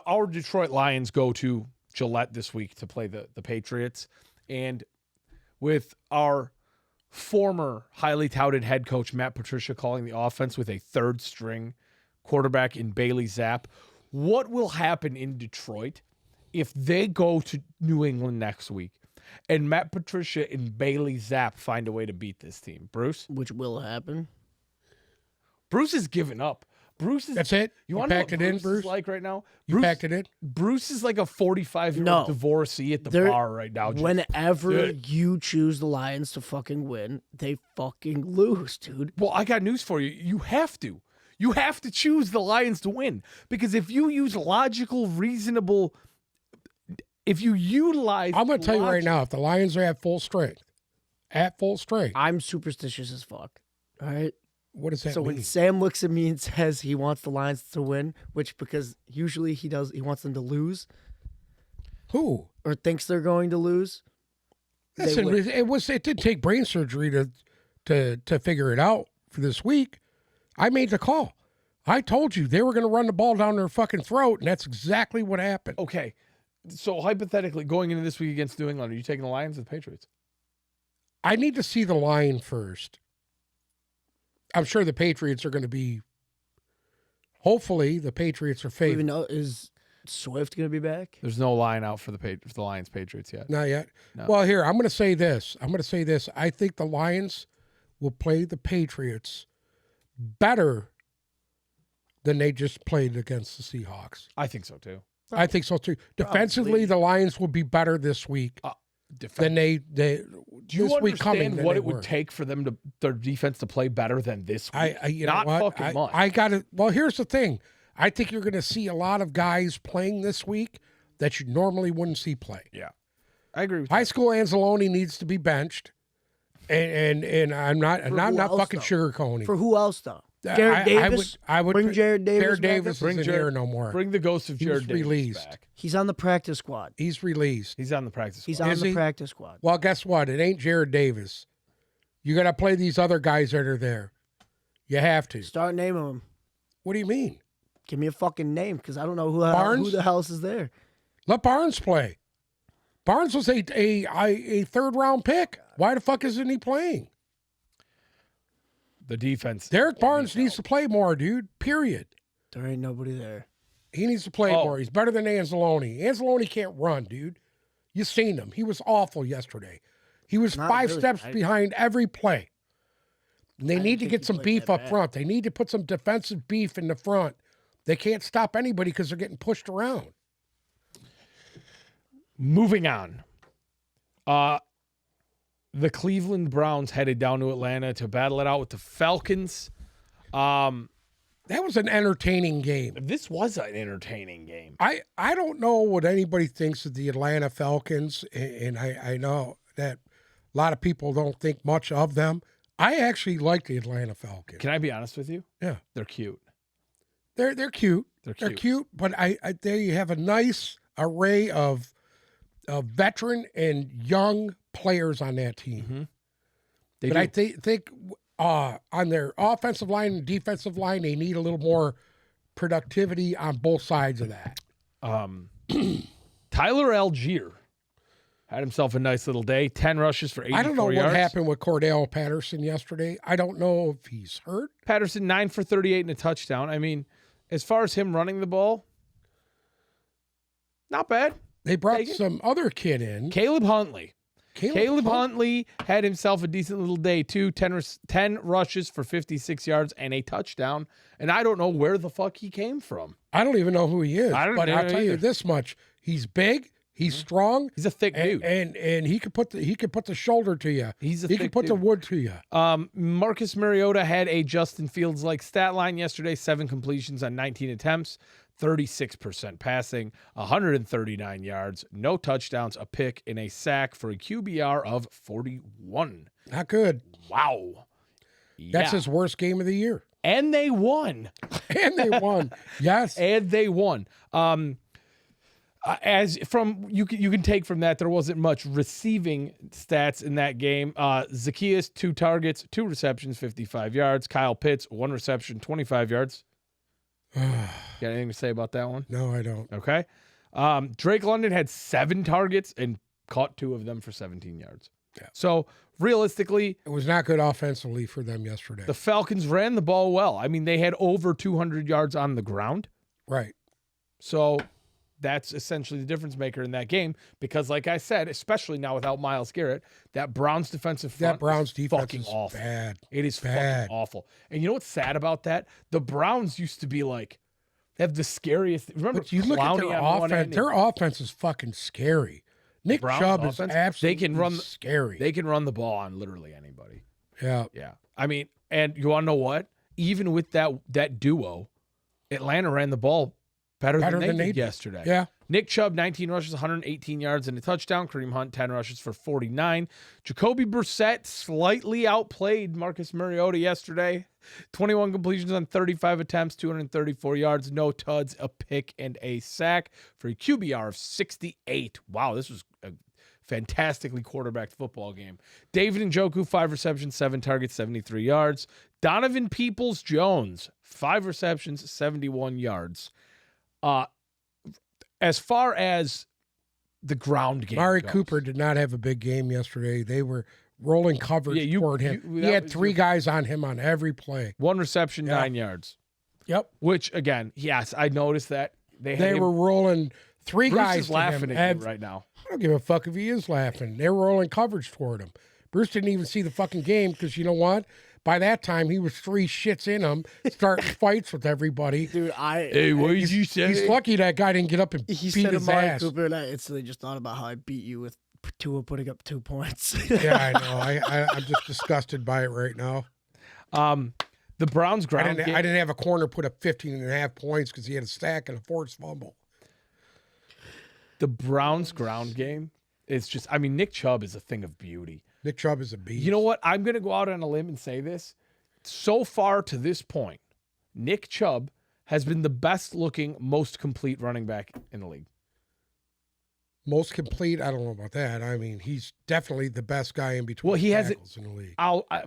our Detroit Lions go to Gillette this week to play the Patriots, and with our former highly touted head coach Matt Patricia calling the offense with a third string quarterback in Bailey Zapp, what will happen in Detroit if they go to New England next week and Matt Patricia and Bailey Zapp find a way to beat this team? Bruce? which will happen. Bruce has given up Bruce is. That's it? You You want to know packed what it in, Bruce Bruce? is like right now? You packed it in? Bruce is like a 45-year-old No. divorcee at the There- bar right now. just- Whenever you choose the Lions to fucking win, they fucking lose, dude. Well, I got news for you. You have to. You have to choose the Lions to win. Because if you use logical, reasonable, if you utilize. I'm going to tell you right logic- now, if the Lions are at full strength, I'm superstitious as fuck. All right. what does that So mean? when Sam looks at me and says he wants the Lions to win, which because usually he wants them to lose Who? or thinks they're going to lose. they Listen, win. it did take brain surgery to figure it out for this week. I made the call. I told you they were going to run the ball down their fucking throat, and that's exactly what happened. Okay. So hypothetically, going into this week against New England, are you taking the Lions or the Patriots? I need to see the line first. I'm sure the Patriots are going to be. Hopefully, the Patriots are Do you even favored. know, is Swift going to be back? There's no line out for the Lions Patriots yet. Not yet. No. Well, here I'm going to say this. I think the Lions will play the Patriots better than they just played against the Seahawks. I think so too. I think so too. Defensively, the Lions will be better this week than they Do you this week coming. understand than what they it would were. take for them their defense to play better than this week? You Not know what? fucking much. I got it. Well, here's the thing. I think you're going to see a lot of guys playing this week that you normally wouldn't see play. Yeah, I agree with High you. school Anzalone needs to be benched, and I'm not For I'm who not else, fucking though? sugarcoating. For who else though? I- Jared Davis. I would Bring Jared Davis. Jared back Davis up? isn't here no more. Bring the ghost of He Jared was Davis released. back. He's on the practice squad. He's released. He's on the practice He's squad. on Is the he? practice squad. Well, guess what? It ain't Jared Davis. You got to play these other guys that are there. You have to. Start naming them. What do you mean? Give me a fucking name because I don't know who Barnes? the hell else is there. Let Barnes play. Barnes was a third round pick. Why the fuck isn't he playing? The defense. Derek Barnes needs to play more, dude. Period. There ain't nobody there. He needs to play Oh. more. He's better than Anzalone. Anzalone can't run, dude. You seen him. He was awful yesterday. He was Not 5 really. steps behind every play. And they I need didn't to think get he some played beef that up bad. front. They need to put some defensive beef in the front. They can't stop anybody because they're getting pushed around. Moving on. The Cleveland Browns headed down to Atlanta to battle it out with the Falcons. That was an entertaining game. This was an entertaining game. I don't know what anybody thinks of the Atlanta Falcons, and I know that a lot of people don't think much of them. I actually like the Atlanta Falcons. Can I be honest with you? Yeah. They're cute. They're cute. They're cute. But I there you have a nice array of veteran and young players on that team. Mm-hmm. They But do. I think on their offensive line and defensive line, they need a little more productivity on both sides of that. Tyler Algier had himself a nice little day. 10 rushes for 84 I don't know yards. what happened with Cordell Patterson yesterday. I don't know if he's hurt. Patterson, 9 for 38 and a touchdown. I mean, as far as him running the ball, not bad. They brought Take it. some other kid in. Caleb Huntley. Caleb Hunt- Huntley had himself a decent little day, too. 10 rushes for 56 yards and a touchdown. And I don't know where the fuck he came from. I don't even know who he is. I don't but know I'll tell you either. this much: he's big, he's strong, He's a thick dude. and he could put the shoulder to you. He's a he thick could put the dude. wood to you. Marcus Mariota had a Justin Fields-like stat line yesterday. 7 completions on 19 attempts, 36% passing, 139 yards, no touchdowns, a pick, and a sack for a QBR of 41. Not good. Wow. That's Yeah. his worst game of the year, And they won. and they won. Yes, And they won. As from you can take from that, there wasn't much receiving stats in that game. Zacchaeus, 2 targets, 2 receptions, 55 yards. Kyle Pitts, 1 reception, 25 yards. Got anything to say about that one? no, I don't. Okay. Drake London had 7 targets and caught 2 of them for 17 yards. Yeah. So realistically, It was not good offensively for them yesterday. the Falcons ran the ball well. I mean, they had over 200 yards on the ground. Right. So that's essentially the difference maker in that game because, like I said, especially now without Myles Garrett, that Browns defensive front That Browns is defense fucking is awful. bad. It is Bad. fucking awful. And you know what's sad about that? The Browns used to be like, they have the scariest. Remember, But you look at Clowney their on one offense. end Their offense is fucking scary. Nick Browns Chubb is offense, absolutely they can run- scary. They can run the ball on literally anybody. Yeah. Yeah. I mean, and you want to know what? Even with that duo, Atlanta ran the ball better than they did yesterday. Yeah. Nick Chubb, 19 rushes, 118 yards, and a touchdown. Kareem Hunt, 10 rushes for 49. Jacoby Brissett slightly outplayed Marcus Mariota yesterday. 21 completions on 35 attempts, 234 yards, no tuds, a pick, and a sack for a QBR of 68. Wow, this was a fantastically quarterbacked football game. David Njoku, 5 receptions, 7 targets, 73 yards. Donovan Peoples-Jones, 5 receptions, 71 yards. As far as the ground game Mari goes, Cooper did not have a big game yesterday. They were rolling coverage toward him. He that had was 3 your- guys on him on every play. 1 reception, Yeah. 9 yards. Yep. Which, again, yes, I noticed that. They were rolling 3 Bruce guys is to laughing him. at you right now. I don't give a fuck if he is laughing. They were rolling coverage toward him. Bruce didn't even see the fucking game because you know what? By that time, he was 3 shits in him, starting fights with everybody. Dude, Hey, what did you say? He's lucky that guy didn't get up and he beat said his Amari ass. Cooper, and I instantly just thought about how I beat you with Tua putting up 2 points. Yeah, I know. I'm just disgusted by it right now. The Browns I ground game. didn't have a corner put up 15.5 points because he had a stack and a forced fumble. The Browns ground game is just, I mean, Nick Chubb is a thing of beauty. Nick Chubb is a beast. You know what? I'm going to go out on a limb and say this. So far to this point, Nick Chubb has been the best looking, most complete running back in the league. Most complete? I don't know about that. I mean, he's definitely the best guy in between. Well, he has it- tackles in the league.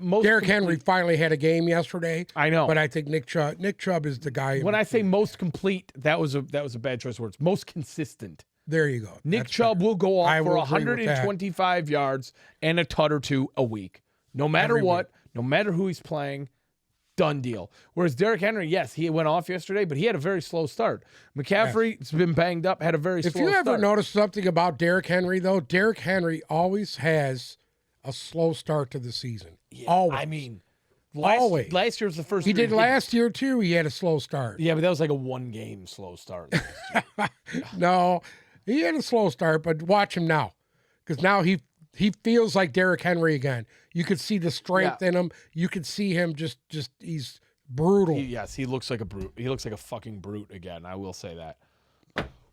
Most Derrick complete- Henry finally had a game yesterday. I know. But I think Nick Chubb is the guy. When I say most complete, that was a bad choice of words. Most consistent. There you go. Nick That's Chubb better. will go I off for will agree with that. 125 yards and a tut or 2 a week. No matter Every what, no matter who he's playing, done deal. Whereas Derrick Henry, yes, he went off yesterday, but he had a very slow start. McCaffrey's been banged up, had a very If slow you ever start. notice something about Derrick Henry, though, Derrick Henry always has a slow start to the season. Always. I mean, Always. last year was the first He year did last year, too. He had a slow start. Yeah, but that was like a 1-game slow start. No, he had a slow start, but watch him now. Because now he feels like Derrick Henry again. You could see the strength in him. You could see him just he's brutal. Yes, he looks like a brute. He looks like a fucking brute again. I will say that.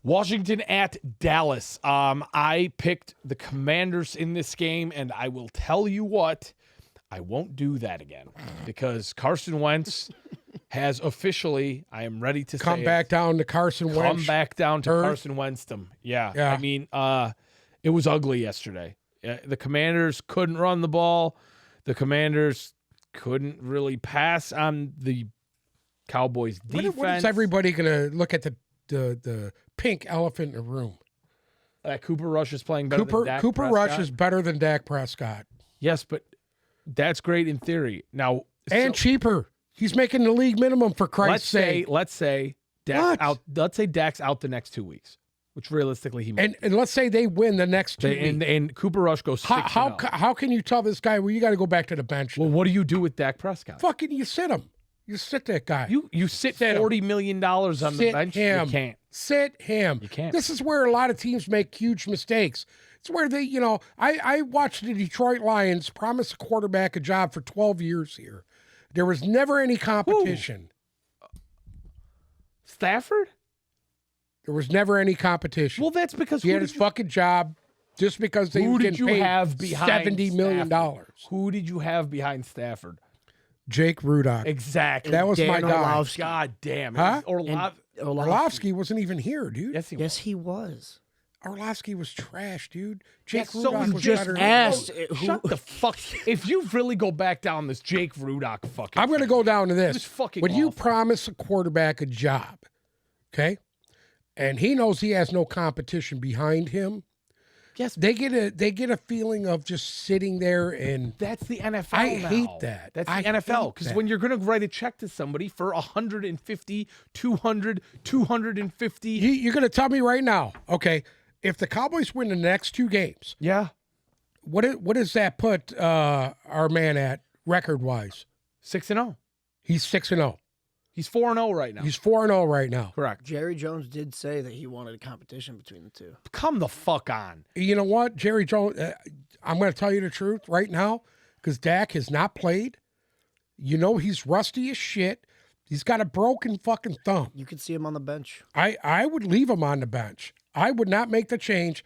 Washington at Dallas. I picked the Commanders in this game, and I will tell you what, I won't do that again because Carson Wentz has officially, I am ready to Come say back down to Carson Wentz. come back down to Earth. Carson Wentztum. Yeah. Yeah. I mean, it was ugly yesterday. The Commanders couldn't run the ball. The Commanders couldn't really pass on the Cowboys' defense. When is everybody going to look at the pink elephant in the room? Cooper Rush is playing better than Dak Cooper Prescott. Rush is better than Dak Prescott. Yes, but that's great in theory. Now, And cheaper. He's making the league minimum, for Christ's sake. let's say Dak's What? out. Let's say Dak's out the next 2 weeks, which realistically he might. And let's say they win the next 2 weeks. And Cooper Rush goes 6-0. How can you tell this guy, well, you got to go back to the bench? Well, what do you do with Dak Prescott? Fucking you sit him. You sit that guy. You sit Sit him. $40 million on the Sit bench. him. You can't. Sit him. You can't. This is where a lot of teams make huge mistakes. It's where they, I watched the Detroit Lions promise a quarterback a job for 12 years here. There was never any competition. Stafford? There was never any competition. Well, that's because he had his fucking job just because they who was did getting you paid have behind $70 million. Stafford? Who did you have behind Stafford? Jake Rudock. Exactly. That was Dan my guy. Orlovsky. God damn. Huh? Orlovsky. Orlovsky wasn't even here, dude. Yes, he was. Yes, he was. Orlovsky was trash, dude. Jake Yes, so Rudock you was just better. asked who. Shut the fuck. If you really go back down this Jake Rudock fucking. I'm going to go down to this. Just fucking when you awful. promise a quarterback a job, okay, and he knows he has no competition behind him, Yes. They get a feeling of just sitting there and That's the NFL I now. hate that. That's I the NFL. hate Because that. when you're going to write a check to somebody for 150, 200, 250. you're going to tell me right now, okay, if the Cowboys win the next 2 games, Yeah. what does that put our man at record-wise? 6-0. He's 6-0. He's 4-0 right now. He's 4-0 right now. Correct. Jerry Jones did say that he wanted a competition between the two. Come the fuck on. You know what, Jerry Jones, I'm going to tell you the truth right now because Dak has not played. You know he's rusty as shit. He's got a broken fucking thumb. You could see him on the bench. I would leave him on the bench. I would not make the change.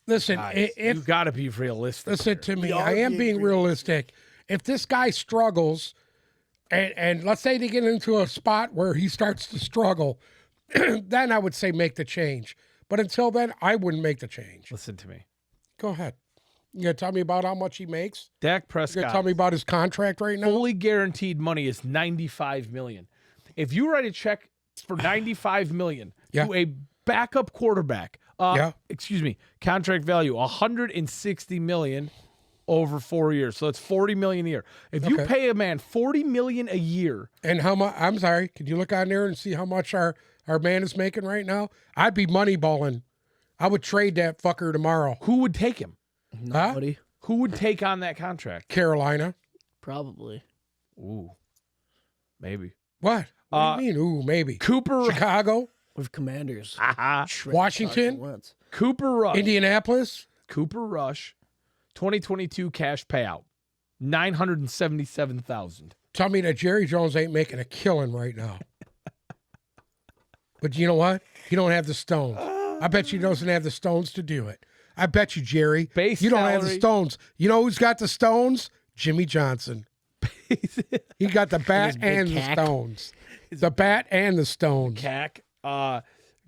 Listen, Guys, if you got to be realistic. listen to me, We are I am being being realistic. If this guy struggles, and let's say they get into a spot where he starts to struggle, then I would say make the change. But until then, I wouldn't make the change. Listen to me. Go ahead. You gonna tell me about how much he makes? Dak You Prescott. gonna tell me about his contract right now? fully guaranteed money is $95 million. If you write a check for $95 million Yeah. to a backup quarterback, contract value $160 million over 4 years. So that's $40 million a year. If you Okay. pay a man $40 million a year, And how much? I'm sorry. Could you look on there and see how much our man is making right now? I'd be moneyballing. I would trade that fucker tomorrow. who would take him? Nobody. Who would take on that contract? Carolina. Probably. Ooh, maybe. What? What do you mean? Ooh, maybe. Cooper. Chicago. With Commanders. Haha. Shred Washington? Carson Wentz. Cooper Rush. Indianapolis. Cooper Rush. 2022 cash payout. $977,000. Tell me that Jerry Jones ain't making a killing right now. But you know what? He don't have the stones. I bet you he doesn't have the stones to do it. I bet you, Jerry, Base you don't have the salary. stones. You know who's got the stones? Jimmy Johnson. He got the bat his big and the cack. stones. The bat and the stones. CAC.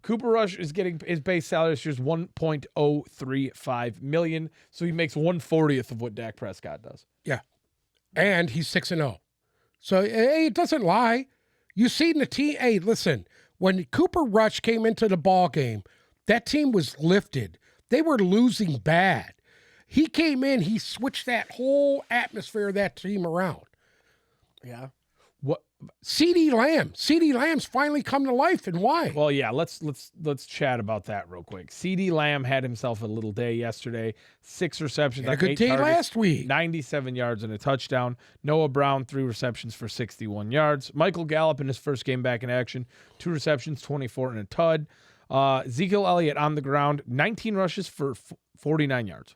Cooper Rush is getting his base salary this year's $1.035 million, so he makes 1/40th of what Dak Prescott does. Yeah. And he's 6-0. So hey, it doesn't lie. You seen the team. Hey, listen, when Cooper Rush came into the ball game, that team was lifted. They were losing bad. He came in, he switched that whole atmosphere of that team around. Yeah. What? CeeDee Lamb's finally come to life, and why? Well, yeah. Let's chat about that real quick. CeeDee Lamb had himself a little day yesterday. 6 receptions, Had a on good 8 day targets, last week. 97 yards and a touchdown. Noah Brown 3 receptions for 61 yards. Michael Gallup in his first game back in action, 2 receptions, 24 and a tud. Ezekiel Elliott on the ground, 19 rushes for 49 yards.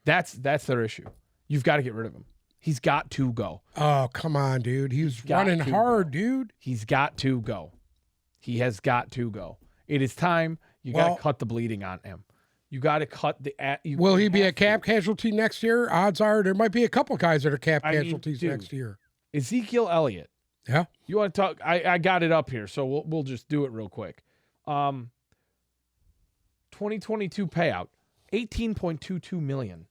That's their issue. You've got to get rid of him. He's got to go. Oh, come on, dude. He was got running to hard, dude. He's got to go. He has got to go. It is time. You got Well- to cut the bleeding on him. You got to cut the. Will he be a cap casualty next year? Odds are there might be a couple guys that are cap I mean, casualties dude. next year. Ezekiel Elliott. Yeah. You want to talk? I got it up here, so we'll just do it real quick. 2022 payout, $18.22 million,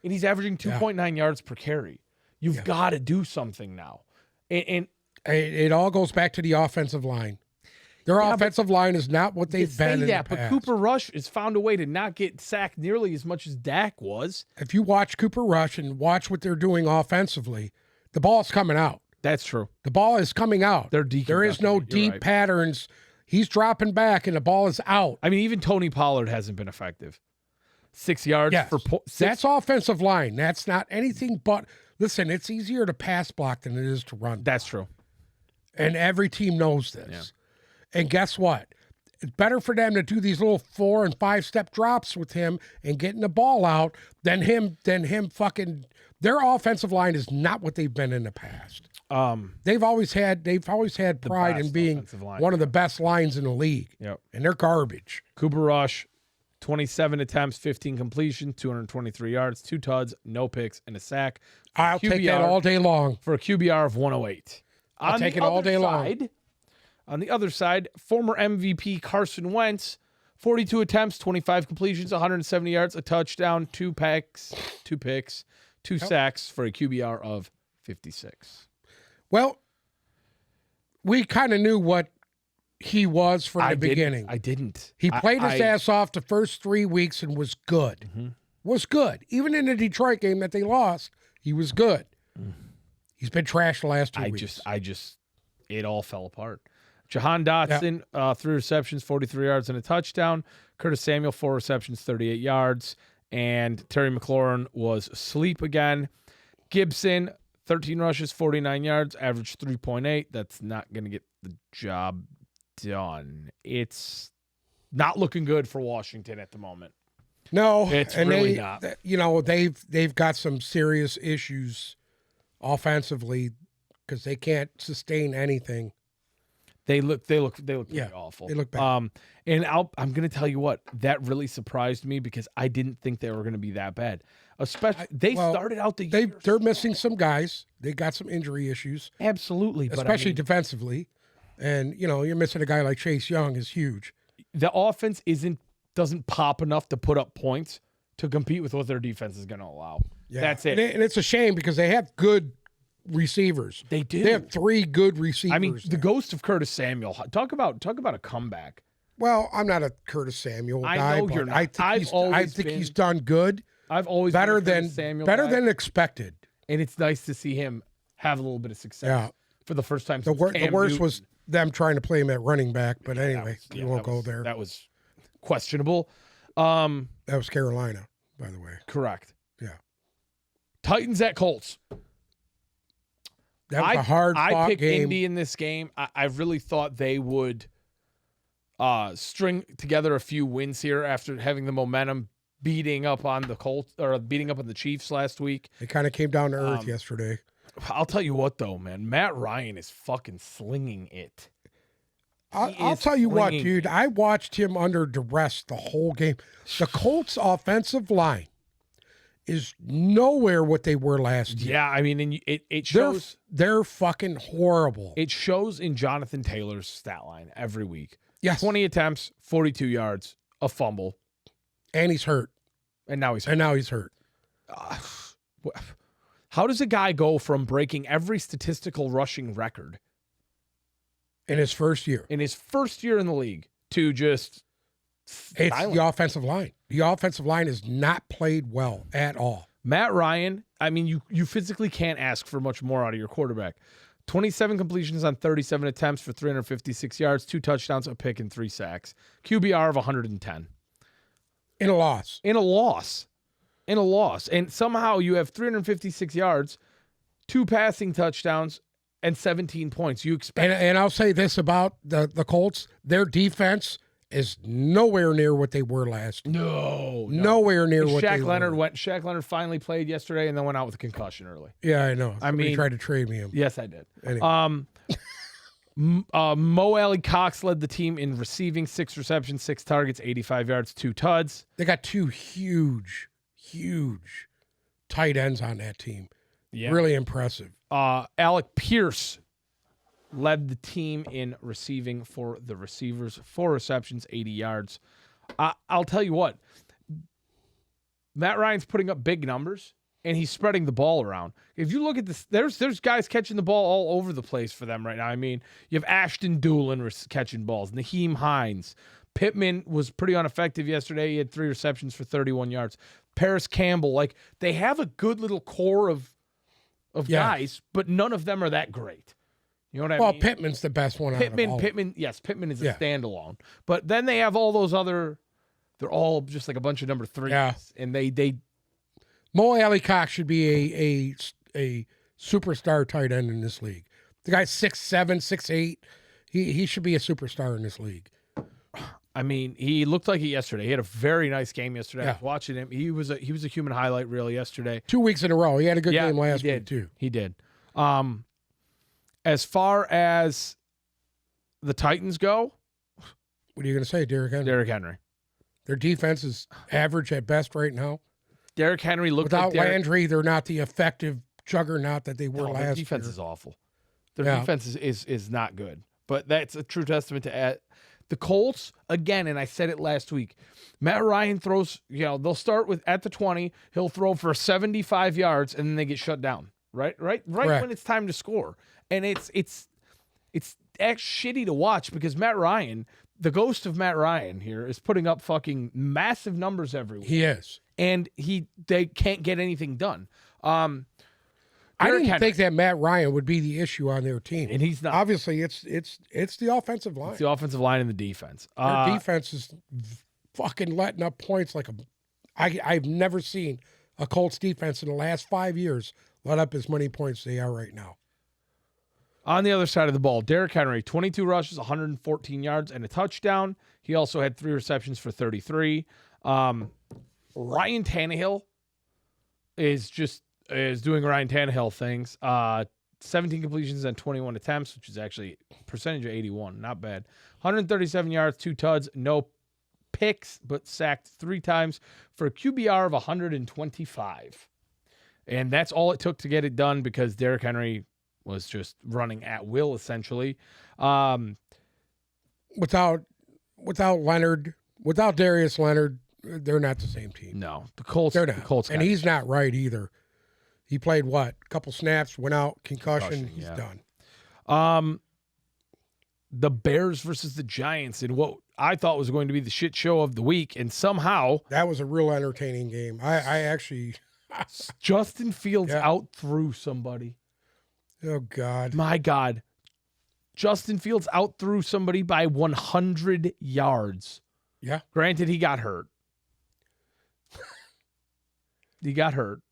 and he's averaging 2.9 yards per carry. You've got to do something now, and It all goes back to the offensive line. Their offensive line is not what you they've say been in that, the but past. Cooper Rush has found a way to not get sacked nearly as much as Dak was. If you watch Cooper Rush and watch what they're doing offensively, the ball's coming out. That's true. The ball is coming out. They're There is no deconducting it, you're deep right. patterns. He's dropping back and the ball is out. I mean, even Tony Pollard hasn't been effective. 6 yards Yes. for 6. That's offensive line. That's not anything but, listen, it's easier to pass block than it is to run. That's true. And every team knows this. And guess what? It's better for them to do these little 4 and 5 step drops with him and getting the ball out than him fucking. Their offensive line is not what they've been in the past. They've always had pride in best being offensive line, one of the best lines in the league. Yep. And they're garbage. Cooper Rush, 27 attempts, 15 completions, 223 yards, 2 tuds, no picks, and a sack. I'll take that QBR all day long. for a QBR of 108. I'll take it all day long. On the other side, former MVP Carson Wentz, 42 attempts, 25 completions, 170 yards, a touchdown, 2 picks, 2 sacks for a QBR of 56. Well, we kind of knew what he was from the beginning. I didn't. He played his ass off the first 3 weeks and was good. Mm-hmm. Was good. Even in the Detroit game that they lost, he was good. He's been trashed the last 2 weeks. It all fell apart. Jahan Dotson, 3 receptions, 43 yards and a touchdown. Curtis Samuel, 4 receptions, 38 yards. And Terry McLaurin was asleep again. Gibson, 13 rushes, 49 yards, average 3.8. That's not going to get the job done. It's not looking good for Washington at the moment. No, It's and really not. They've got some serious issues offensively because they can't sustain anything. They look pretty awful. They look bad. And I'm going to tell you what, that really surprised me because I didn't think they were going to be that bad. Especially started out the year. They're missing some guys. They got some injury issues. Absolutely, but especially defensively. And you're missing a guy like Chase Young is huge. The offense doesn't pop enough to put up points to compete with what their defense is going to allow. Yeah. That's it. And it's a shame because they have good receivers. They do. They have 3 good receivers. I mean, the ghost of Curtis Samuel. Talk about a comeback. Well, I'm not a Curtis Samuel guy. I know you're not. I think he's done good. I've always better been than Samuel better guy. than expected. And it's nice to see him have a little bit of success for the first time. The worst was them trying to play him at running back. But anyway, we won't go there. That was questionable. That was Carolina, by the way. Correct. Yeah. Titans at Colts. That was a hard fought game. I picked Indy in this game. I really thought they would string together a few wins here after having the momentum beating up on the Colts or beating up on the Chiefs last week. It kind of came down to earth yesterday. I'll tell you what, though, man. Matt Ryan is fucking slinging it. I'll tell you what, dude. I watched him under duress the whole game. The Colts' offensive line is nowhere what they were last year. Yeah, I mean, and it shows. They're fucking horrible. It shows in Jonathan Taylor's stat line every week. Yes. 20 attempts, 42 yards, a fumble. And he's hurt. And now he's hurt. How does a guy go from breaking every statistical rushing record in his first year? In his first year in the league to just It's the offensive line. The offensive line has not played well at all. Matt Ryan, I mean, you physically can't ask for much more out of your quarterback. 27 completions on 37 attempts for 356 yards, 2 touchdowns, a pick, and 3 sacks. QBR of 110. In a loss. And somehow you have 356 yards, 2 passing touchdowns, and 17 points. You expect. And I'll say this about the Colts: their defense is nowhere near what they were last year. No. Nowhere near what they were. Shaq Leonard finally played yesterday and then went out with a concussion early. Yeah, I know. Somebody tried to trade me him. Yes, I did. Anyway. Mo Alley Cox led the team in receiving, 6 receptions, 6 targets, 85 yards, 2 tuds. They got 2 huge tight ends on that team. Yeah. Really impressive. Alec Pierce led the team in receiving for the receivers, 4 receptions, 80 yards. I'll tell you what, Matt Ryan's putting up big numbers, and he's spreading the ball around. If you look at this, there's guys catching the ball all over the place for them right now. I mean, you have Ashton Doolin catching balls, Naheem Hines. Pittman was pretty ineffective yesterday. He had 3 receptions for 31 yards. Paris Campbell, like, they have a good little core of guys, but none of them are that great. You know what I mean? Well, Pittman's the best one. Pittman is a standalone. But then they have all those other. They're all just like a bunch of number 3s. Yeah. And they. Mo Alley Cox should be a superstar tight end in this league. The guy's 6'7", 6'8". He should be a superstar in this league. I mean, he looked like it yesterday. He had a very nice game yesterday. I was watching him. He was a human highlight reel yesterday. 2 weeks in a row. He had a good game last week too. He did. As far as the Titans go, what are you going to say, Derrick Henry? Derrick Henry. Their defense is average at best right now. Derrick Henry looked without Landry, they're not the effective juggernaut that they were last year. Their defense is awful. Their defense is not good. But that's a true testament to the Colts, again, and I said it last week, Matt Ryan throws, they'll start with at the 20, he'll throw for 75 yards, and then they get shut down, right when it's time to score. And it's shitty to watch because Matt Ryan, the ghost of Matt Ryan here, is putting up fucking massive numbers every week. He is. And they can't get anything done. I Derrick didn't Henry, think that Matt Ryan would be the issue on their team. and he's not. Obviously, it's the offensive line. It's the offensive line and the defense. Their defense is fucking letting up points like I've never seen a Colts defense in the last 5 years let up as many points they are right now. On the other side of the ball, Derrick Henry, 22 rushes, 114 yards, and a touchdown. He also had 3 receptions for 33. Ryan Tannehill is doing Ryan Tannehill things. 17 completions and 21 attempts, which is actually a percentage of 81. Not bad. 137 yards, 2 tuds, no picks, but sacked 3 times for a QBR of 125. And that's all it took to get it done because Derrick Henry was just running at will, essentially. Without Leonard, without Darius Leonard, they're not the same team. No, the Colts. They're not. The Colts, and he's not right either. He played what? A couple snaps, went out, concussion. He's done. The Bears versus the Giants in what I thought was going to be the shit show of the week, and somehow that was a real entertaining game. I actually Justin Fields out threw somebody. Oh God. My God. Justin Fields out threw somebody by 100 yards. Yeah. Granted, he got hurt.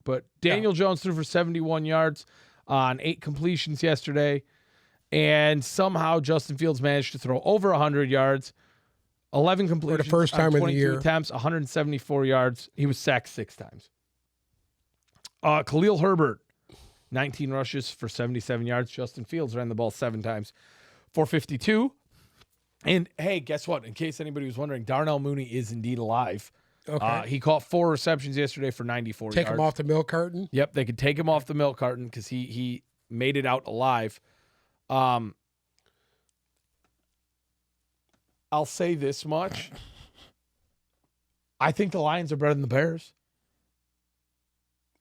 But Daniel Jones threw for 71 yards on 8 completions yesterday. And somehow Justin Fields managed to throw over 100 yards, 11 completions for the first time in the year. attempts, 174 yards. He was sacked 6 times. Khalil Herbert, 19 rushes for 77 yards. Justin Fields ran the ball 7 times for 52. And, hey, guess what? In case anybody was wondering, Darnell Mooney is indeed alive. Okay. He caught 4 receptions yesterday for 94 yards. Take him off the milk carton? Yep, they could take him off the milk carton because he made it out alive. I'll say this much. I think the Lions are better than the Bears.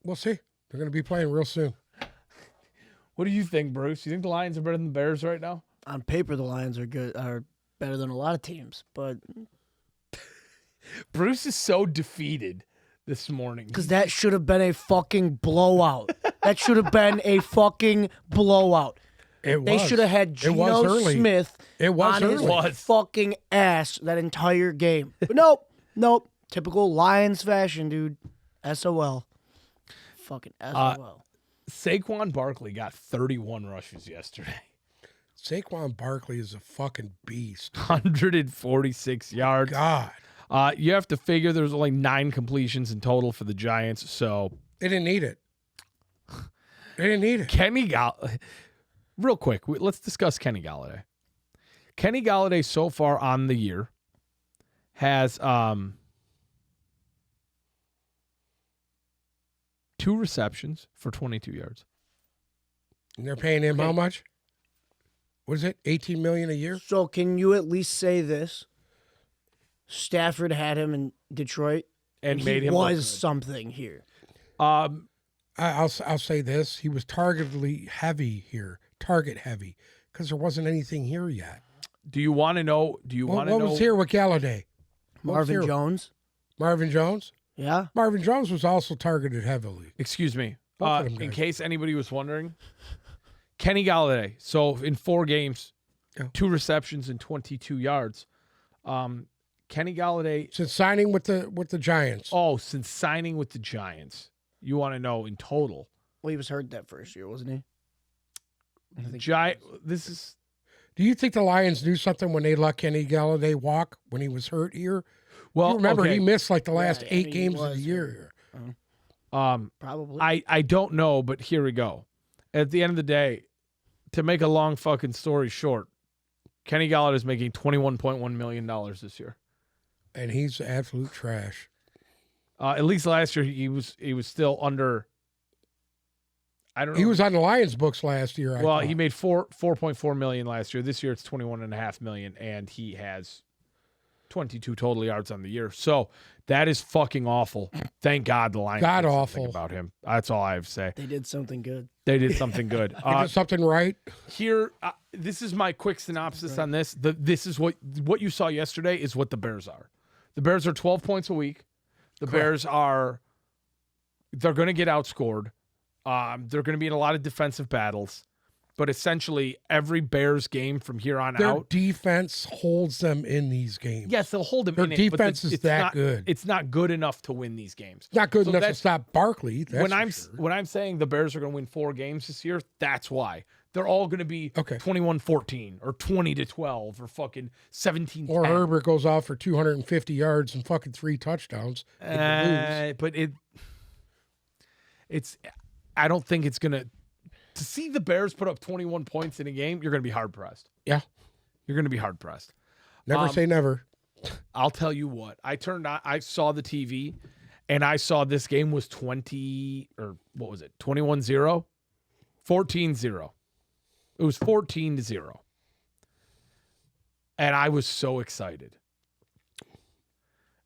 We'll see. They're going to be playing real soon. What do you think, Bruce? You think the Lions are better than the Bears right now? On paper, the Lions are better than a lot of teams, but Bruce is so defeated this morning. because that should have been a fucking blowout. That should have been a fucking blowout. They should have had Geno Smith on his fucking ass that entire game. But nope. Typical Lions fashion, dude. SOL. Fucking SOL. Saquon Barkley got 31 rushes yesterday. Saquon Barkley is a fucking beast. 146 yards. God. You have to figure there's only 9 completions in total for the Giants, so They didn't need it. Kenny Galladay. Real quick, let's discuss Kenny Galladay. Kenny Galladay so far on the year has 2 receptions for 22 yards. And they're paying him how much? What is it? $18 million a year? So can you at least say this? Stafford had him in Detroit, And he made him was look something here. I'll say this. He was target heavy, because there wasn't anything here yet. Do you want to know? What was here with Galladay? Marvin Jones? Marvin Jones? Yeah. Marvin Jones was also targeted heavily. Excuse me. Both of them In guys. case anybody was wondering, Kenny Galladay. So in 4 games, 2 receptions and 22 yards. Kenny Galladay. Since signing with the Giants. Oh, since signing with the Giants. You want to know in total? Well, he was hurt that first year, wasn't he? This is. Do you think the Lions knew something when they let Kenny Galladay walk when he was hurt here? Well, you remember okay. he missed like the last 8 he games of was the year. Probably. I don't know, but here we go. At the end of the day, to make a long fucking story short, Kenny Galladay is making $21.1 million this year. And he's absolute trash. At least last year he was still under. I don't know. He was on the Lions books last year. Well, he made $4.4 million last year. This year it's $21.5 million, and he has 22 total yards on the year. So that is fucking awful. Thank God the Lions God did something awful. about him. That's all I have to say. They did something good. They did something good. They did something right. Here, this is my quick synopsis on this. This is what you saw yesterday is what the Bears are. The Bears are 12 points a week. The Bears are, they're going to get outscored. They're going to be in a lot of defensive battles. But essentially, every Bears game from here on Their out, defense holds them in these games. yes, they'll hold them Their in it. But defense is that not, good. It's not good enough to win these games. Not good So enough to that's- stop Barkley. That's when for sure. I'm saying the Bears are going to win 4 games this year, that's why. They're all going to be Okay. 21-14 or 20-12 or fucking 17-10. Or Herbert goes off for 250 yards and fucking 3 touchdowns. And you lose. But it's I don't think it's going to see the Bears put up 21 points in a game, you're going to be hard pressed. Yeah. You're going to be hard pressed. Never say never. I'll tell you what. I saw the TV and I saw this game was 20 or what was it? 21-0, 14-0. It was 14-0. And I was so excited.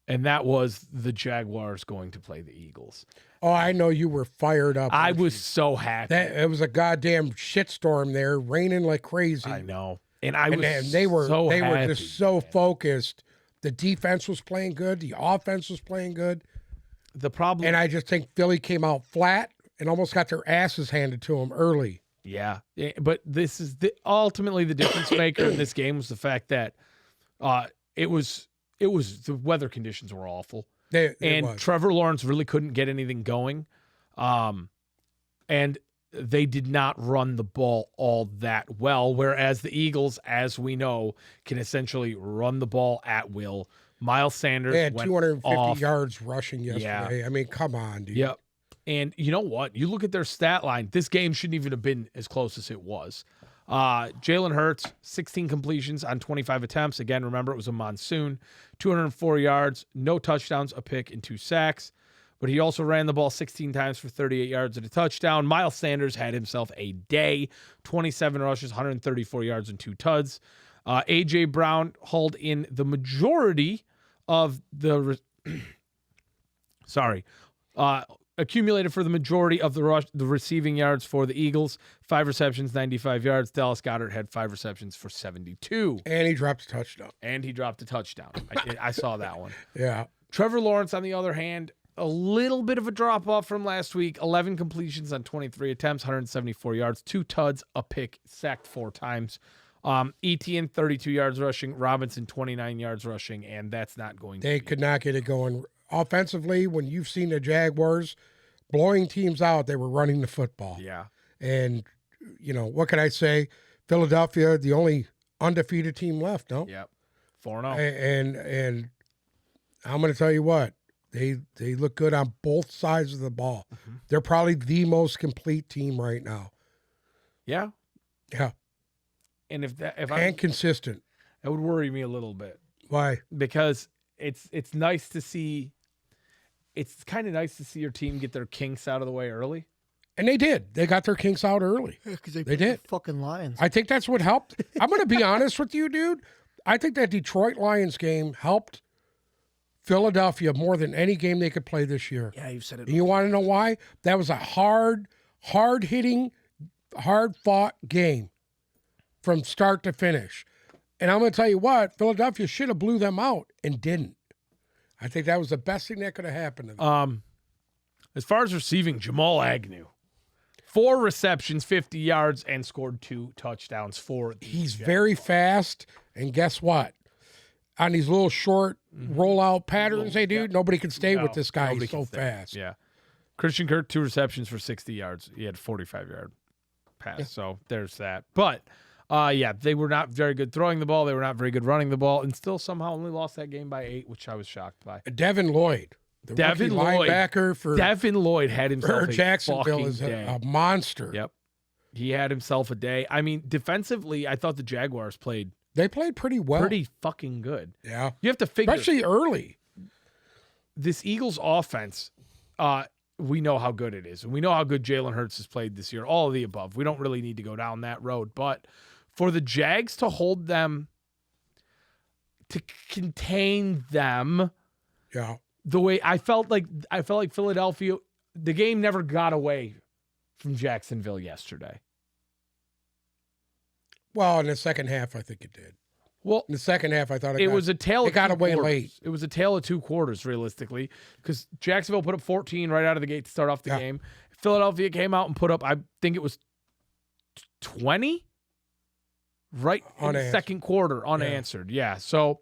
And that was the Jaguars going to play the Eagles. Oh, I know you were fired up. I weren't was you? so happy. It was a goddamn shitstorm there, raining like crazy. I know. And I was And they were so they were happy, just so man. focused. The defense was playing good. The offense was playing good. The problem. And I just think Philly came out flat and almost got their asses handed to them early. Yeah, but this is ultimately the difference maker in this game was the fact that it was the weather conditions were awful, and Trevor Lawrence really couldn't get anything going, and they did not run the ball all that well. Whereas the Eagles, as we know, can essentially run the ball at will. Miles Sanders They had went 250 off. yards rushing yesterday. I mean, come on, dude. Yep. And you know what? You look at their stat line. This game shouldn't even have been as close as it was. Jalen Hurts, 16 completions on 25 attempts. Again, remember, it was a monsoon. 204 yards, no touchdowns, a pick, and 2 sacks. But he also ran the ball 16 times for 38 yards and a touchdown. Miles Sanders had himself a day. 27 rushes, 134 yards, and 2 tuds. A.J. Brown hauled in the majority of the... accumulated for the majority of the receiving yards for the Eagles. 5 receptions, 95 yards. Dallas Goedert had 5 receptions for 72. And he dropped a touchdown. And he dropped a touchdown. I saw that one. Yeah. Trevor Lawrence, on the other hand, a little bit of a drop-off from last week. 11 completions on 23 attempts, 174 yards, 2 tuds, a pick, sacked 4 times. Etienne, 32 yards rushing. Robinson, 29 yards rushing. And that's not going to They could not get it going. Offensively, when you've seen the Jaguars blowing teams out, they were running the football. Yeah. And, you know, what can I say? Philadelphia, the only undefeated team left, no? Yep. 4-0. And I'm going to tell you what, they look good on both sides of the ball. Mm-hmm. They're probably the most complete team right now. Yeah. Yeah. And And consistent. that would worry me a little bit Why? because it's nice to see. It's kind of nice to see your team get their kinks out of the way early. And they did. They got their kinks out early. Because They did. fucking Lions. I think that's what helped. I'm going to be honest with you, dude. I think that Detroit Lions game helped Philadelphia more than any game they could play this year. Yeah, you've said it. And you want to know why? That was a hard-hitting, hard-fought game from start to finish. And I'm going to tell you what, Philadelphia should have blew them out and didn't. I think that was the best thing that could have happened to them. As far as receiving, Jamal Agnew, 4 receptions, 50 yards, and scored 2 touchdowns for the He's Jaguars. very fast, and guess what? On these little short rollout patterns they do, nobody can stay with this guy. Nobody He's can so stay. fast. Yeah. Christian Kirk, 2 receptions for 60 yards. He had a 45-yard pass. Yeah. So there's that. But, yeah, they were not very good throwing the ball. They were not very good running the ball, and still somehow only lost that game by 8, which I was shocked by. Devin Lloyd, the rookie linebacker for Devin Lloyd had himself a Jacksonville fucking is day. a monster. Yep. He had himself a day. I mean, defensively, I thought the Jaguars played They played pretty well. pretty fucking good. Yeah. You have to figure Especially early. this Eagles offense, we know how good it is. And we know how good Jalen Hurts has played this year. All of the above. We don't really need to go down that road. But for the Jags to hold them to contain them. Yeah. The way I felt like Philadelphia, the game never got away from Jacksonville yesterday. Well, in the second half, I think it did. Well, In the second half, I thought it was a tale of it got two away quarters. late. It was a tale of two quarters, realistically, because Jacksonville put up 14 right out of the gate to start off the Yeah. game. Philadelphia came out and put up, I think it was 20 right in the Unanswered. second quarter, unanswered. Yeah. So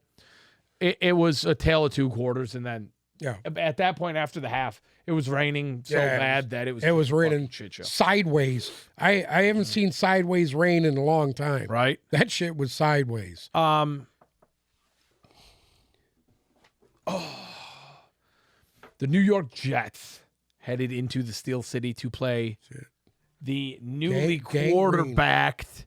it was a tale of two quarters. And then Yeah. at that point after the half, it was raining so Yeah, bad that it was It was a raining fucking shit show. sideways. I haven't seen sideways rain in a long time. Right? That shit was sideways. The New York Jets headed into the Steel City to play the newly Gangrene. quarterbacked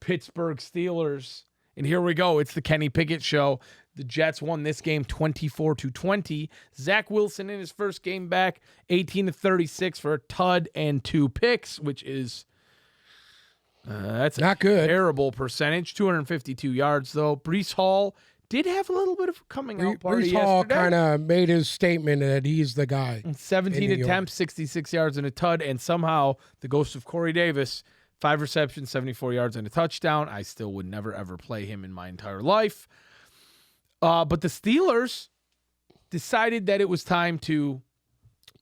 Pittsburgh Steelers. And here we go. It's the Kenny Pickett show. The Jets won this game 24-20. Zach Wilson in his first game back, 18-36 for a tud and 2 picks, which is that's Not a good. terrible percentage. 252 yards, though. Breece Hall did have a little bit of a coming out party Brees Hall yesterday. kind of made his statement that he's the guy. 17 in New York. attempts, 66 yards and a tud, and somehow the ghost of Corey Davis, 5 receptions, 74 yards and a touchdown. I still would never, ever play him in my entire life. But the Steelers decided that it was time to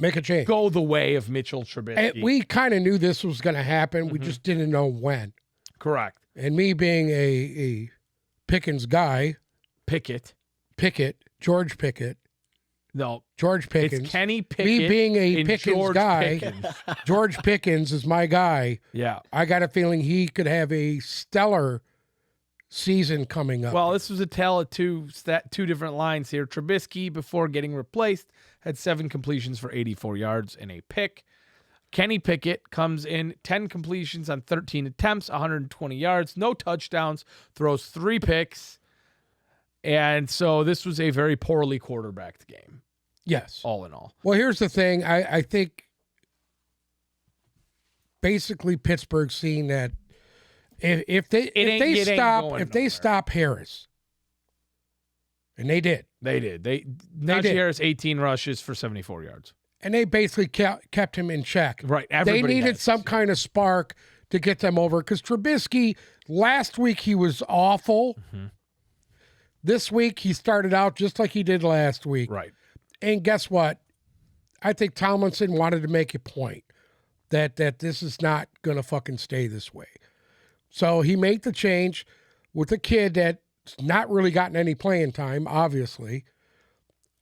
Make a change. go the way of Mitchell Trubisky. And we kind of knew this was going to happen. Mm-hmm. We just didn't know when. Correct. And me being a Pickens guy, Pickett. George Pickett, No, George Pickens. it's Kenny Pickett. Me being a and Pickens George guy, Pickens. George Pickens is my guy. Yeah. I got a feeling he could have a stellar season coming up. Well, this was a tale of two different lines here. Trubisky, before getting replaced, had 7 completions for 84 yards and a pick. Kenny Pickett comes in 10 completions on 13 attempts, 120 yards, no touchdowns, throws 3 picks. And so this was a very poorly quarterbacked game, yes. all in all. Well, here's the thing. I think basically Pittsburgh seeing that if they stop Harris, and they did, They did. Najee did. Harris, 18 rushes for 74 yards. and they basically kept him in check. Right. They Everybody needed has some this. kind of spark to get them over because Trubisky last week he was awful. Mm-hmm. This week he started out just like he did last week. Right. And guess what? I think Tomlinson wanted to make a point that this is not going to fucking stay this way. So he made the change with a kid that's not really gotten any playing time, obviously.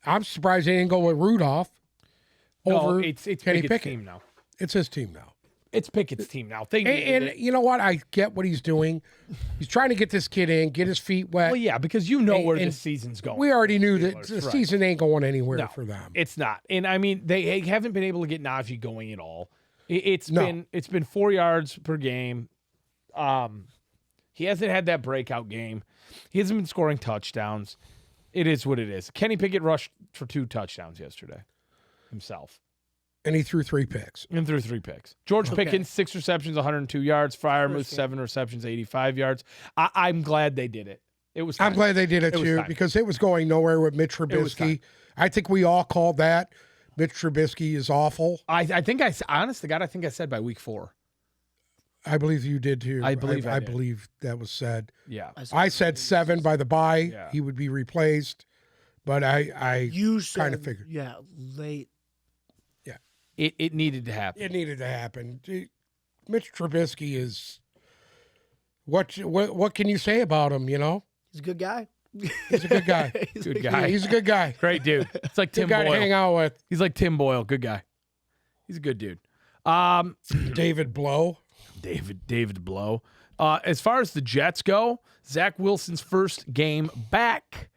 I'm surprised they didn't go with Rudolph over it's Kenny Pickett's Pickett. team now. It's his team now. It's Pickett's team now. They And you know what? I get what he's doing. He's trying to get this kid in, get his feet wet. well, yeah, because you know where and this season's going. We already knew that Steelers, the right. season ain't going anywhere No, for them. It's not. And I mean, they haven't been able to get Najee going at all. It's No. been 4 yards per game. He hasn't had that breakout game. He hasn't been scoring touchdowns. It is what it is. Kenny Pickett rushed for 2 touchdowns yesterday himself And he threw 3 picks. and threw 3 picks. George Pickens, 6 receptions, 102 yards. Fryermuth, 7 receptions, 85 yards. I'm glad they did it. It was I'm time. glad they did it It was too time. because it was going nowhere with Mitch was Trubisky. time. I think we all called that. Mitch Trubisky is awful. I think honest to God, I think I said by week 4. I believe you did too. I believe I I did. believe that was said. Yeah. I said 7 by the bye. Yeah. He would be replaced. But I You kinda said, figured. yeah, late. It needed to happen. it needed to happen. Mitch Trubisky is what can you say about him, you know? He's a good guy. He's a good guy. Good guy. He's a good guy. Great dude. It's like Good Tim guy to Boyle. hang out with. He's like Tim Boyle. Good guy. He's a good dude. David Blow. David Blow. As far as the Jets go, Zach Wilson's first game back,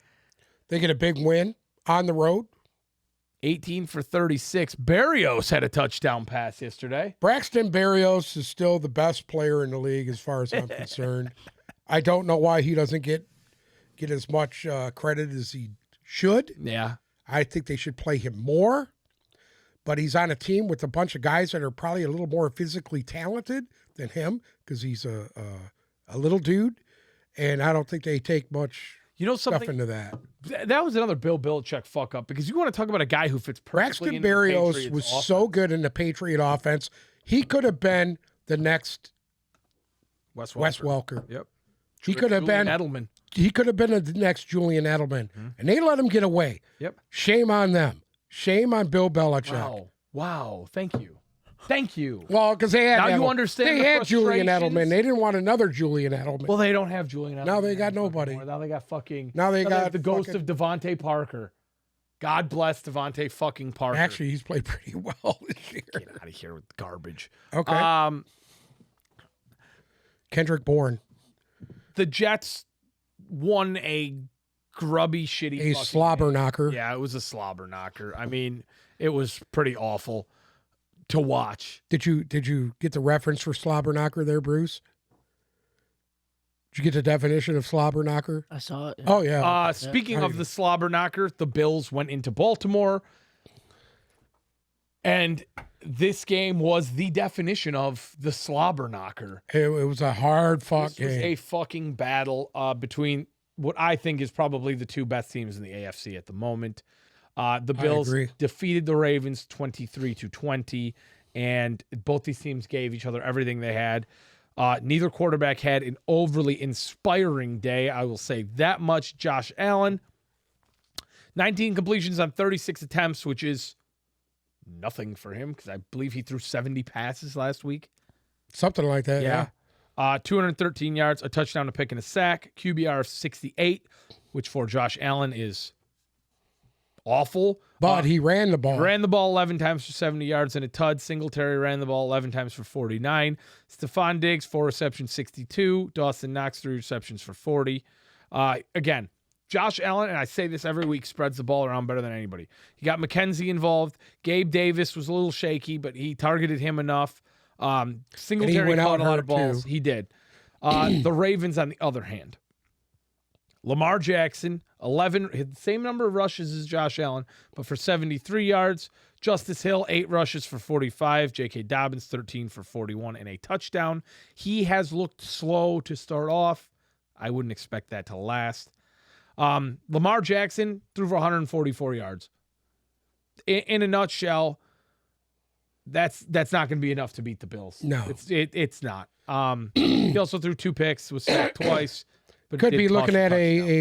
They get a big win on the road. 18 for 36. Berrios had a touchdown pass yesterday. Braxton Berrios is still the best player in the league as far as I'm concerned. I don't know why he doesn't get as much credit as he should. Yeah. I think they should play him more. But he's on a team with a bunch of guys that are probably a little more physically talented than him because he's a little dude. And I don't think they take much You know stuff something? into that. That was another Bill Belichick fuck up because you want to talk about a guy who fits perfectly Braxton into the Berrios Patriots was offense. so good in the Patriot offense. He could have been the next Wes Welker. Yep. He could have Julian been Edelman. He could have been the next Julian Edelman, and they let him get away. Yep. Shame on them. Shame on Bill Belichick. Wow. Thank you. Thank you. Well, because they had Now you Edelman. understand They the had Julian frustrations? Edelman. They didn't want another Julian Edelman. Well, they don't have Julian Edelman. Now they got nobody. anymore. Now they got fucking. Now they got have the ghost fucking- of Devontae Parker. God bless Devontae fucking Parker. Actually, he's played pretty well this year. Get out of here with garbage. Okay. Kendrick Bourne, The Jets won a grubby, shitty, a fucking slobber game. knocker. Yeah, it was a slobber knocker. I mean, it was pretty awful to watch. Did you get the reference for slobber knocker there, Bruce? Did you get the definition of slobber knocker? I saw it. Oh yeah. Speaking of the slobber knocker, the Bills went into Baltimore, and this game was the definition of the slobber knocker. It was a hard fought This was game. a fucking battle between what I think is probably the two best teams in the AFC at the moment. The Bills agree. defeated the Ravens 23-20, and both these teams gave each other everything they had. Neither quarterback had an overly inspiring day, I will say that much. Josh Allen, 19 completions on 36 attempts, which is nothing for him because I believe he threw 70 passes last week. Something like that. Yeah. 213 yards, a touchdown, a pick, and a sack. QBR of 68, which for Josh Allen is awful. But he ran the ball. Ran the ball 11 times for 70 yards and a tud. Singletary ran the ball 11 times for 49. Stephon Diggs, 4 receptions, 62. Dawson Knox, 3 receptions for 40. Again, Josh Allen, and I say this every week, spreads the ball around better than anybody. He got McKenzie involved. Gabe Davis was a little shaky, but he targeted him enough. Singletary went caught out a lot hurt, of balls. too. He did. The Ravens, on the other hand, Lamar Jackson, 11, hit the same number of rushes as Josh Allen, but for 73 yards. Justice Hill, 8 rushes for 45. J.K. Dobbins, 13 for 41 and a touchdown. He has looked slow to start off. I wouldn't expect that to last. Lamar Jackson threw for 144 yards. In a nutshell, that's not going to be enough to beat the Bills. No. It's not. He also threw 2 picks, was sacked twice. But Could did be toss looking a at a touchdown.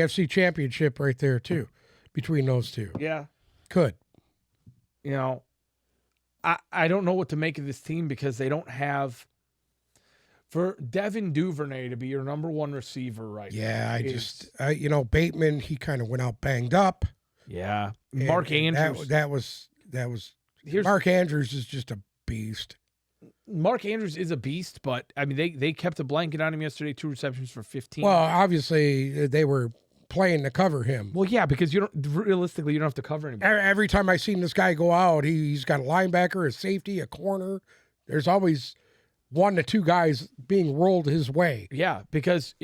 AFC championship right there too, between those two. Yeah. Could. You know, I don't know what to make of this team because they don't have, for Devin Duvernay to be your number one receiver right Yeah, now. Bateman, he kind of went out banged up. Yeah. And- Mark and Andrews. That was Here's- Mark Andrews is just a beast. Mark Andrews is a beast, but I mean, they kept a blanket on him yesterday, 2 receptions for 15. Well, obviously they were playing to cover him. Well, yeah, because you don't have to cover anybody. Every time I seen this guy go out, he's got a linebacker, a safety, a corner. There's always 1 to 2 guys being rolled his way. Yeah, because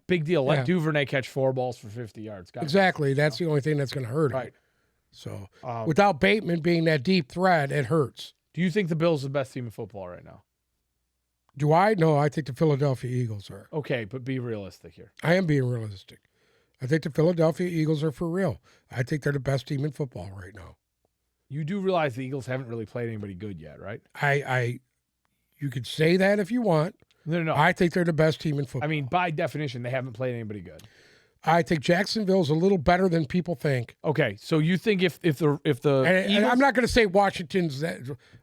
big deal. Let Yeah. Duvernay catch 4 balls for 50 yards. God Exactly. That's the only thing that's going to hurt him. Right. So Um, without Bateman being that deep threat, it hurts. Do you think the Bills are the best team in football right now? Do I? No, I think the Philadelphia Eagles are. Okay, but be realistic here. I am being realistic. I think the Philadelphia Eagles are for real. I think they're the best team in football right now. You do realize the Eagles haven't really played anybody good yet, right? You could say that if you want. No. I think they're the best team in football. I mean, by definition, they haven't played anybody good. I think Jacksonville's a little better than people think. Okay, so you think if the And Eagles, I'm not going to say Washington's that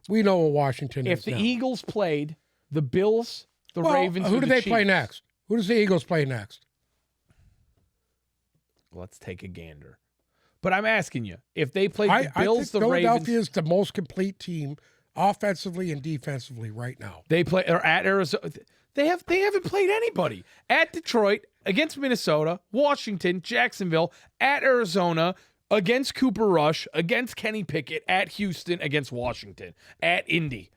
we know what Washington if is. the now. Eagles played the Bills, the Well, Ravens, who or do the they play Chiefs- next? Who does the Eagles play next? Let's take a gander. But I'm asking you, if they played the I Bills, think the Philadelphia Ravens, is the most complete team offensively and defensively right now. they play or at Arizona. They haven't played anybody. At Detroit, against Minnesota, Washington, Jacksonville, at Arizona, against Cooper Rush, against Kenny Pickett, at Houston, against Washington, at Indy.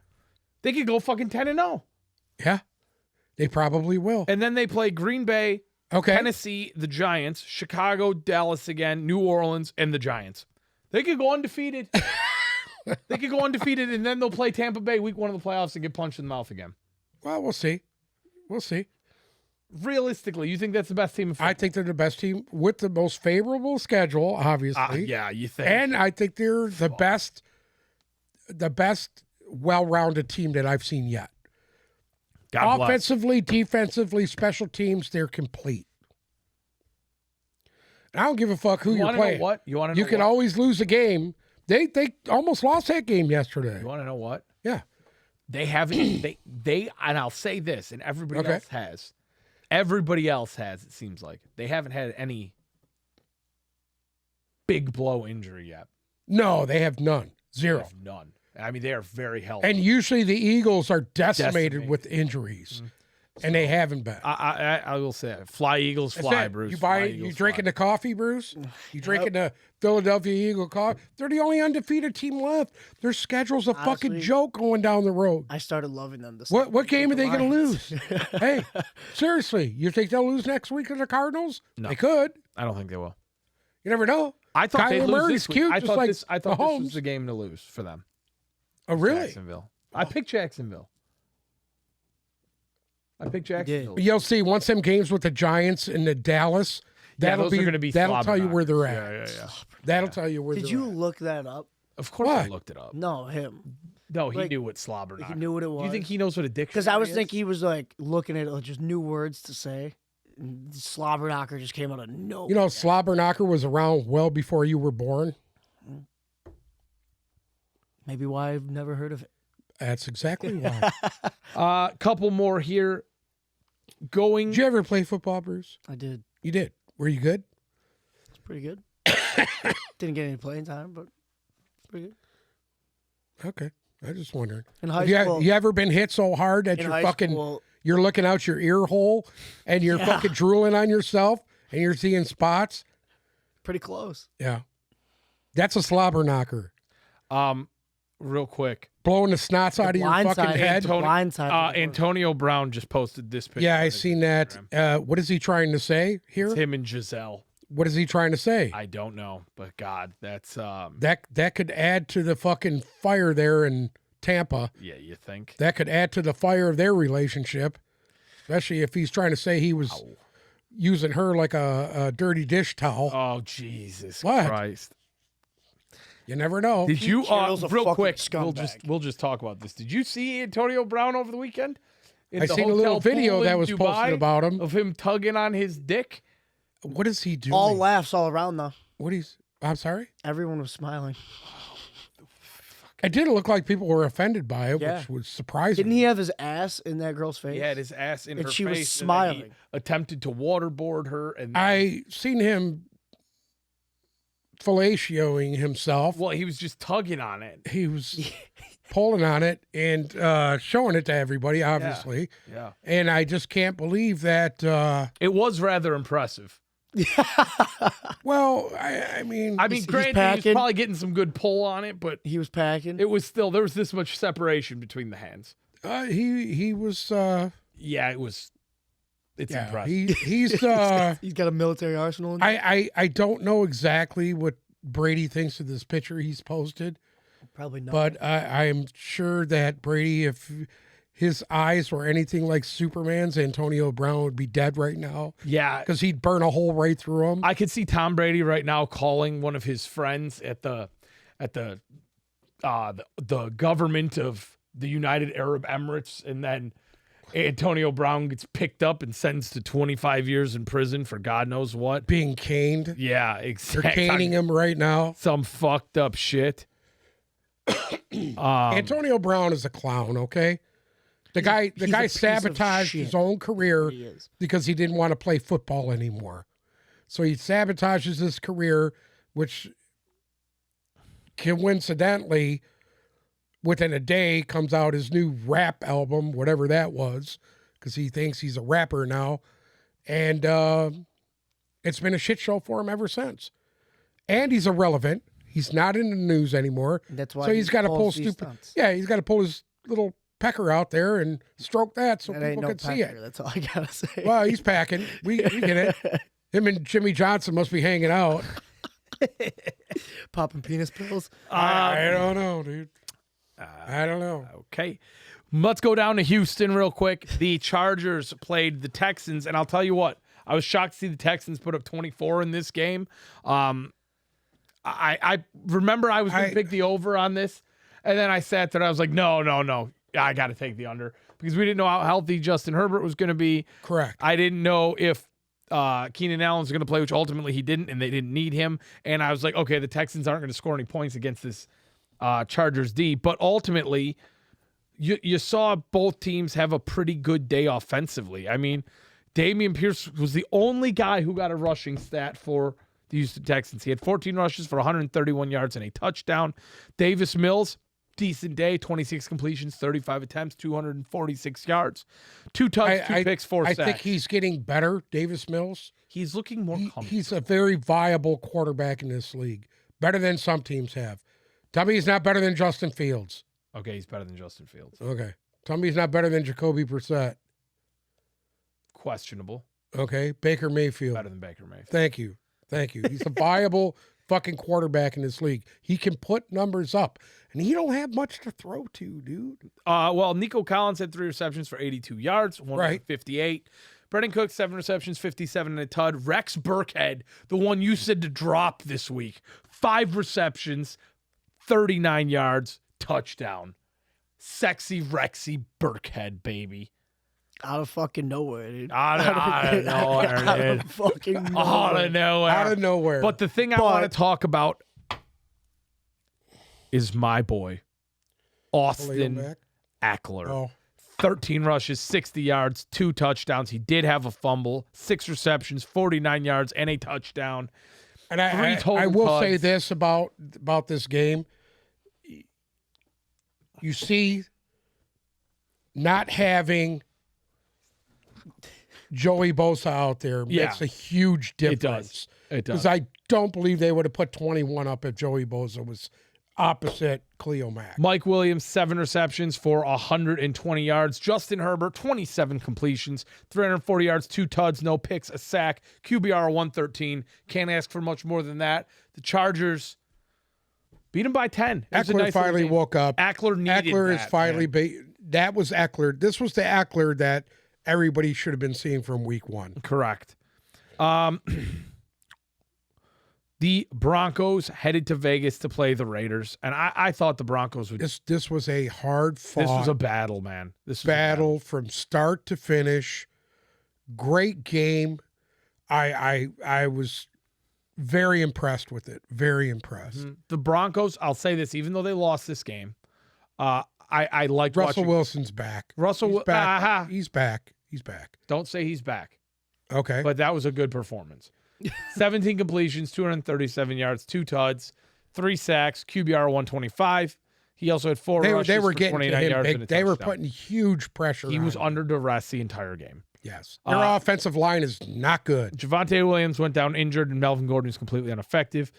They could go fucking 10-0. Yeah, they probably will. And then they play Green Bay, Okay. Tennessee, the Giants, Chicago, Dallas again, New Orleans, and the Giants. They could go undefeated. They could go undefeated, and then they'll play Tampa Bay week 1 of the playoffs and get punched in the mouth again. Well, we'll see. We'll see. Realistically, you think that's the best team in football? I think they're the best team with the most favorable schedule, obviously. Yeah, you think. And I think they're the best well-rounded team that I've seen yet. God bless. Offensively, defensively, special teams, they're complete. And I don't give a fuck who you're playing. Know what? You want to know You can what? always lose a game. They almost lost that game yesterday. You want to know what? Yeah. They haven't. They and I'll say this, and everybody else has. Everybody else has. It seems like they haven't had any big blow injury yet. No, they have none. Zero. They have none. I mean, they are very healthy. And usually the Eagles are decimated with injuries, and they haven't been. I will say it. Fly Eagles, fly, Bruce. You drinking the coffee, Bruce? You drinking the Philadelphia Eagle coffee? They're the only undefeated team left. Their schedule's a fucking joke going down the road. I started loving them. What game are they going to lose? Hey, seriously, you think they'll lose next week to the Cardinals? No. They could. I don't think they will. You never know. I thought they'd Kyler lose Murray's this week. cute, I just thought like this Mahomes. was the game to lose for them. Oh, really? Jacksonville. I picked Jacksonville. You'll see once them games with the Giants and the Dallas. Those are going to be. That'll tell you where they're at. Yeah. That'll tell you where. Did they're you at. look that up? Of course, I looked it up. No, him. No, he knew what slobber knocker. He knew what it was. Do you think he knows what addiction? Because I was thinking he was like looking at just new words to say. And slobber knocker just came out of nowhere. You know, slobber knocker was around well before you were born. Maybe why I've never heard of it. That's exactly why. Couple more here. Going. Did you ever play football, Bruce? I did. You did. Were you good? It's pretty good. Didn't get any playing time, but it's pretty good. Okay. I just wondering. In high Have school, you ever been hit so hard that you're fucking, you're looking out your ear hole and you're fucking drooling on yourself and you're seeing spots? Pretty close. Yeah. That's a slobber knocker. Real quick. Blowing the snots out of your fucking head. Antonio Brown just posted this picture. Yeah, I seen that. What is he trying to say here? It's him and Giselle. What is he trying to say? I don't know, but God, that's that could add to the fucking fire there in Tampa. Yeah, you think? That could add to the fire of their relationship, especially if he's trying to say he was using her like a dirty dish towel. Oh, Jesus What? Christ. You never know. Did you real quick? Scumbag. We'll just talk about this. Did you see Antonio Brown over the weekend? I seen a little video that was posted about him of him tugging on his dick. What is he doing? All laughs all around though. I'm sorry? Everyone was smiling. It didn't look like people were offended by it, Yeah. which was surprising. Didn't he have his ass in that girl's face? He had his ass in her face. she was and then smiling. he attempted to waterboard her, and I seen him fellatioing himself. well, he was just tugging on it. He was pulling on it and showing it to everybody, obviously. Yeah, And I just can't believe that. it was rather impressive. Well, I mean, granted, he was packing. probably getting some good pull on it, but He was packing. it was still there was this much separation between the hands. he was. Yeah, it was. It's Yeah, impressive. he's. He's got a military arsenal in there. I don't know exactly what Brady thinks of this picture he's posted, Probably not. but I'm sure that Brady, if his eyes were anything like Superman's, Antonio Brown would be dead right now Yeah, because he'd burn a hole right through him. I could see Tom Brady right now calling one of his friends at the government of the United Arab Emirates, and then Antonio Brown gets picked up and sentenced to 25 years in prison for God knows what. Being caned. Yeah, They're exactly. caning him right now. Some fucked up shit. Antonio Brown is a clown, okay? The guy a piece of sabotaged shit. his own career He is. because he didn't want to play football anymore. So he sabotages his career, which coincidentally, within a day, comes out his new rap album, whatever that was, because he thinks he's a rapper now. And it's been a shit show for him ever since. And he's irrelevant. He's not in the news anymore. That's why So he's got to pull pulls these stupid. stunts. Yeah, he's got to pull his little pecker out there and stroke that so That ain't people no can see pecker. it. That's all I gotta say. Well, he's packing. We get it. Him and Jimmy Johnson must be hanging out. Popping penis pills. I don't know, dude. I don't know. Okay. Let's go down to Houston real quick. The Chargers played the Texans, and I'll tell you what, I was shocked to see the Texans put up 24 in this game. I remember I was going to pick the over on this, and then I sat there and I was like, no. I got to take the under because we didn't know how healthy Justin Herbert was going to be. Correct. I didn't know if Keenan Allen was going to play, which ultimately he didn't, and they didn't need him. And I was like, okay, the Texans aren't going to score any points against this Chargers D. But ultimately, you saw both teams have a pretty good day offensively. I mean, Dameon Pierce was the only guy who got a rushing stat for the Houston Texans. He had 14 rushes for 131 yards and a touchdown. Davis Mills, decent day, 26 completions, 35 attempts, 246 yards. 2 touchdowns, 2 picks, 4 sacks. I think he's getting better, Davis Mills. He's looking more comfortable. He's a very viable quarterback in this league. Better than some teams have. Tell me he's not better than Justin Fields. Okay, he's better than Justin Fields. Okay. Tell me he's not better than Jacoby Brissett. Questionable. Okay. Baker Mayfield. Better than Baker Mayfield. Thank you. He's a viable fucking quarterback in this league. He can put numbers up, and he don't have much to throw to, dude. Well, Nico Collins had 3 receptions for 82 yards, one for 58. Brendan Cook, 7 receptions, 57 and a tud. Rex Burkhead, the one you said to drop this week, 5 receptions, 39 yards, touchdown. Sexy Rexy Burkhead, baby. Out of fucking nowhere, dude. Out of nowhere, Out of fucking nowhere. Out of nowhere. But the thing I want to talk about is my boy, Austin Eckler. Oh. 13 rushes, 60 yards, 2 touchdowns. He did have a fumble, 6 receptions, 49 yards, and a touchdown. And I will say this about this game. You see, not having Joey Bosa out there makes a huge difference. It does. Because I don't believe they would have put 21 up if Joey Bosa was opposite Khalil Mack. Mike Williams, 7 receptions for 120 yards. Justin Herbert, 27 completions, 340 yards, 2 tuds, no picks, a sack. QBR 113. Can't ask for much more than that. The Chargers beat him by 10. Eckler finally woke up. Eckler needed Eckler that, is finally that was Eckler. This was the Eckler that everybody should have been seeing from week 1. Correct. The Broncos headed to Vegas to play the Raiders, and I thought the Broncos would. This was a hard fought. This was a battle, man. This was battle from start to finish. Great game. I was very impressed with it. Very impressed. Mm-hmm. The Broncos, I'll say this, even though they lost this game, I liked Russell watching. Wilson's back. He's back. He's back. He's back. Don't say he's back. Okay. But that was a good performance. 17 completions, 237 yards, 2 tuds, 3 sacks, QBR 125. He also had 4 rushes they were for getting 29 to him yards big. and a They were touchdown. putting huge pressure He on was him. under duress the entire game. Yes. Their offensive line is not good. Javonte Williams went down injured, and Melvin Gordon was completely ineffective.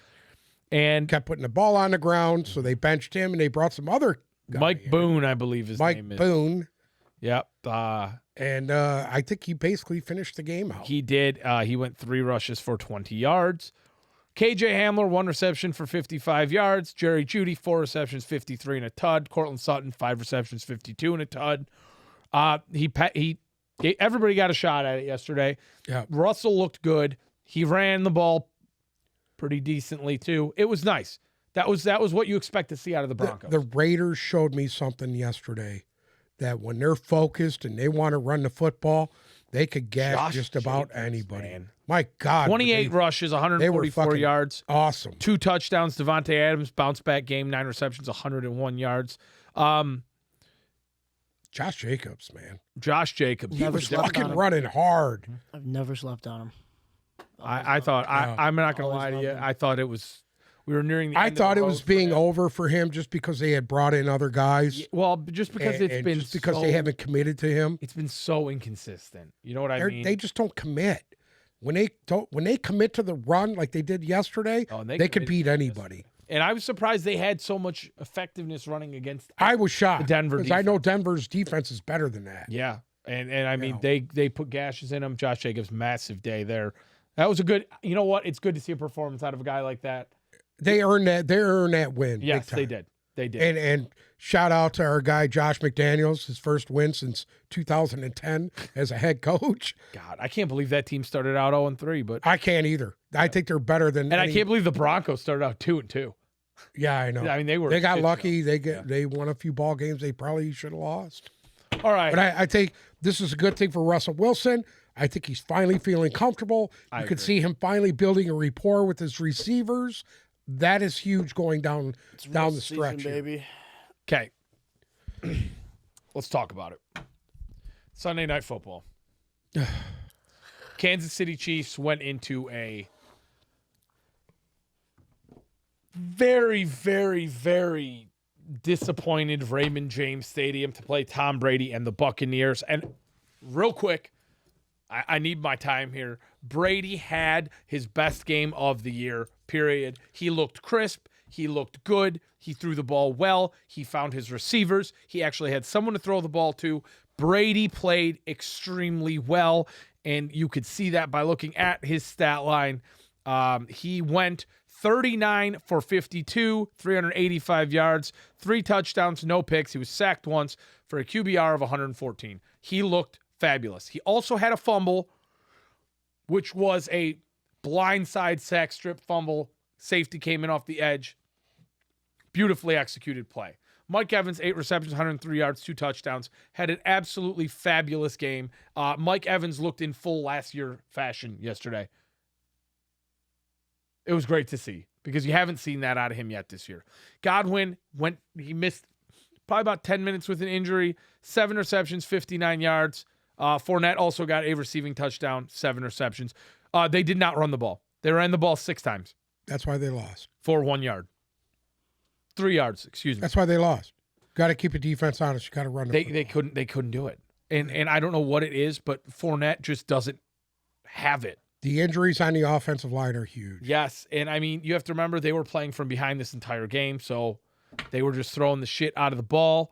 And Kept putting the ball on the ground, so they benched him, and they brought some other guy Mike in. Boone, I believe his name is. Mike Boone. Yep. And I think he basically finished the game out. He did. He went 3 rushes for 20 yards. KJ Hamler, 1 reception for 55 yards. Jerry Jeudy, 4 receptions, 53 and a tud. Cortland Sutton, 5 receptions, 52 and a tud. Everybody got a shot at it yesterday. Yeah. Russell looked good. He ran the ball pretty decently too. It was nice. That was what you expect to see out of the Broncos. The Raiders showed me something yesterday that when they're focused and they want to run the football, they could gash Josh just about Jacobs, anybody. man. My God. 28 rushes, 144 fucking yards. Awesome. 2 touchdowns. Devontae Adams, bounce back game, 9 receptions, 101 yards. Josh Jacobs, man. Josh Jacobs. He was fucking running hard. I've never slept on him. I thought, I'm not going to lie to you. I thought it was, we were nearing the end I of thought the it road was for being him. over for him just because they had brought in other guys. Well, just because and just because they haven't committed to him. It's been so inconsistent. You know what I mean? They just don't commit. When they commit to the run like they did yesterday, they could beat anybody. And I was surprised they had so much effectiveness running against. I was shocked. The Denver because I know Denver's defense is better than that. Yeah, and I mean they put gashes in him. Josh Jacobs, massive day there. That was a good. You know what? It's good to see a performance out of a guy like that. They earned that. They earned that win. Yes, big time. they did. They did. And shout out to our guy Josh McDaniels, his first win since 2010 as a head coach. God, I can't believe that team started out 0-3, but I can't either. I think they're better than. I can't believe the Broncos started out 2-2. Yeah, I know. I mean, they got shit lucky. show. They won a few ball games they probably should have lost. All right. But I think this is a good thing for Russell Wilson. I think he's finally feeling comfortable. You can see him finally building a rapport with his receivers. That is huge going down the stretch, baby. Okay. Let's talk about it. Sunday Night Football. Kansas City Chiefs went into a very, very, very disappointed Raymond James Stadium to play Tom Brady and the Buccaneers. And real quick, I need my time here. Brady had his best game of the year, period. He looked crisp. He looked good. He threw the ball well. He found his receivers. He actually had someone to throw the ball to. Brady played extremely well, and you could see that by looking at his stat line. He went 39 for 52, 385 yards, 3 touchdowns, no picks. He was sacked once for a QBR of 114. He looked fabulous. He also had a fumble, which was a blindside sack strip fumble. Safety came in off the edge. Beautifully executed play. Mike Evans, 8 receptions, 103 yards, 2 touchdowns. Had an absolutely fabulous game. Mike Evans looked in full last year fashion yesterday. It was great to see because you haven't seen that out of him yet this year. Godwin he missed probably about 10 minutes with an injury, 7 receptions, 59 yards. Fournette also got a receiving touchdown, 7 receptions. They did not run the ball. They ran the ball 6 times. That's why they lost. For 1 yard. 3 yards, excuse me. That's why they lost. Got to keep a defense honest. You got to run. They couldn't do it. And I don't know what it is, but Fournette just doesn't have it. The injuries on the offensive line are huge. Yes, and I mean, you have to remember they were playing from behind this entire game, so they were just throwing the shit out of the ball.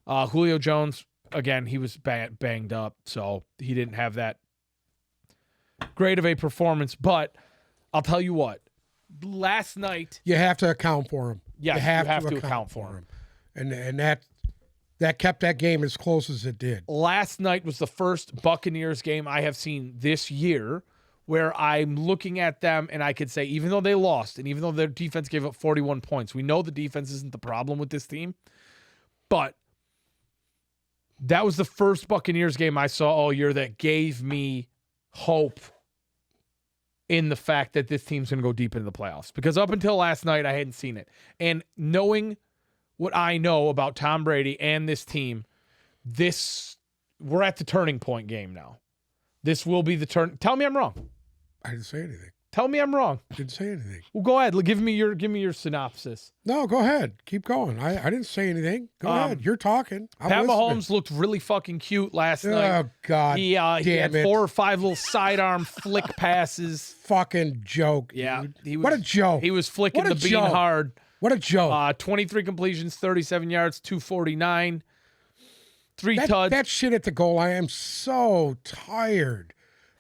Julio Jones, again, he was banged up, so he didn't have that great of a performance. But I'll tell you what, last night... You have to account for him. Yes, you have to account for him. And that kept that game as close as it did. Last night was the first Buccaneers game I have seen this year where I'm looking at them and I could say, even though they lost and even though their defense gave up 41 points, we know the defense isn't the problem with this team, but that was the first Buccaneers game I saw all year that gave me hope in the fact that this team's going to go deep into the playoffs. Because up until last night, I hadn't seen it. And knowing what I know about Tom Brady and this team, we're at the turning point game now. This will be the turn. Tell me I'm wrong. I didn't say anything. Tell me I'm wrong. Didn't say anything. Well, go ahead. Give me your synopsis. No, go ahead. Keep going. I didn't say anything. Go ahead. You're talking. Pat Mahomes looked really fucking cute last night. Oh, God. He had 4 or 5 little sidearm flick passes. Fucking joke. Yeah. Dude. What a joke. He was flicking the bean hard. What a joke. 23 completions, 37 yards, 249. 3 touchdowns. That shit at the goal. I am so tired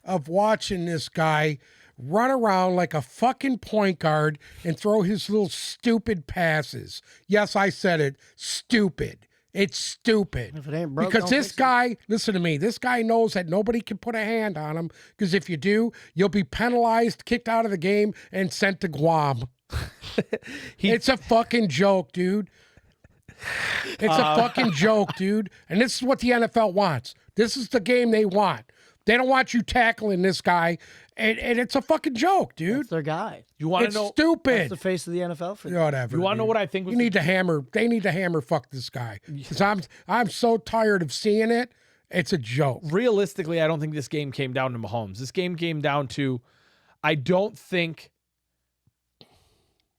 of watching this guy run around like a fucking point guard and throw his little stupid passes. Yes, I said it. Stupid. It's stupid. If it ain't broke, because this guy, listen to me, this guy knows that nobody can put a hand on him because if you do, you'll be penalized, kicked out of the game, and sent to Guam. It's a fucking joke, dude. It's a fucking joke, dude. And this is what the NFL wants. This is the game they want. They don't want you tackling this guy, and it's a fucking joke, dude. That's their guy. You want to know? It's stupid. That's the face of the NFL for you. Whatever. You want to know what I think? You need to hammer. They need to hammer fuck this guy because I'm so tired of seeing it. It's a joke. Realistically, I don't think this game came down to Mahomes. This game came down to, I don't think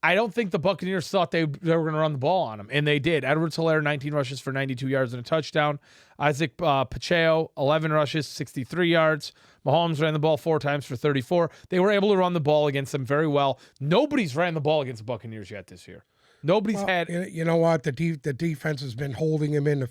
the Buccaneers thought they were going to run the ball on him, and they did. Edwards-Helaire, 19 rushes for 92 yards and a touchdown. Isaac Pacheco, 11 rushes, 63 yards. Mahomes ran the ball 4 times for 34. They were able to run the ball against them very well. Nobody's ran the ball against the Buccaneers yet this year. Nobody's had. You know what? The defense has been holding him in the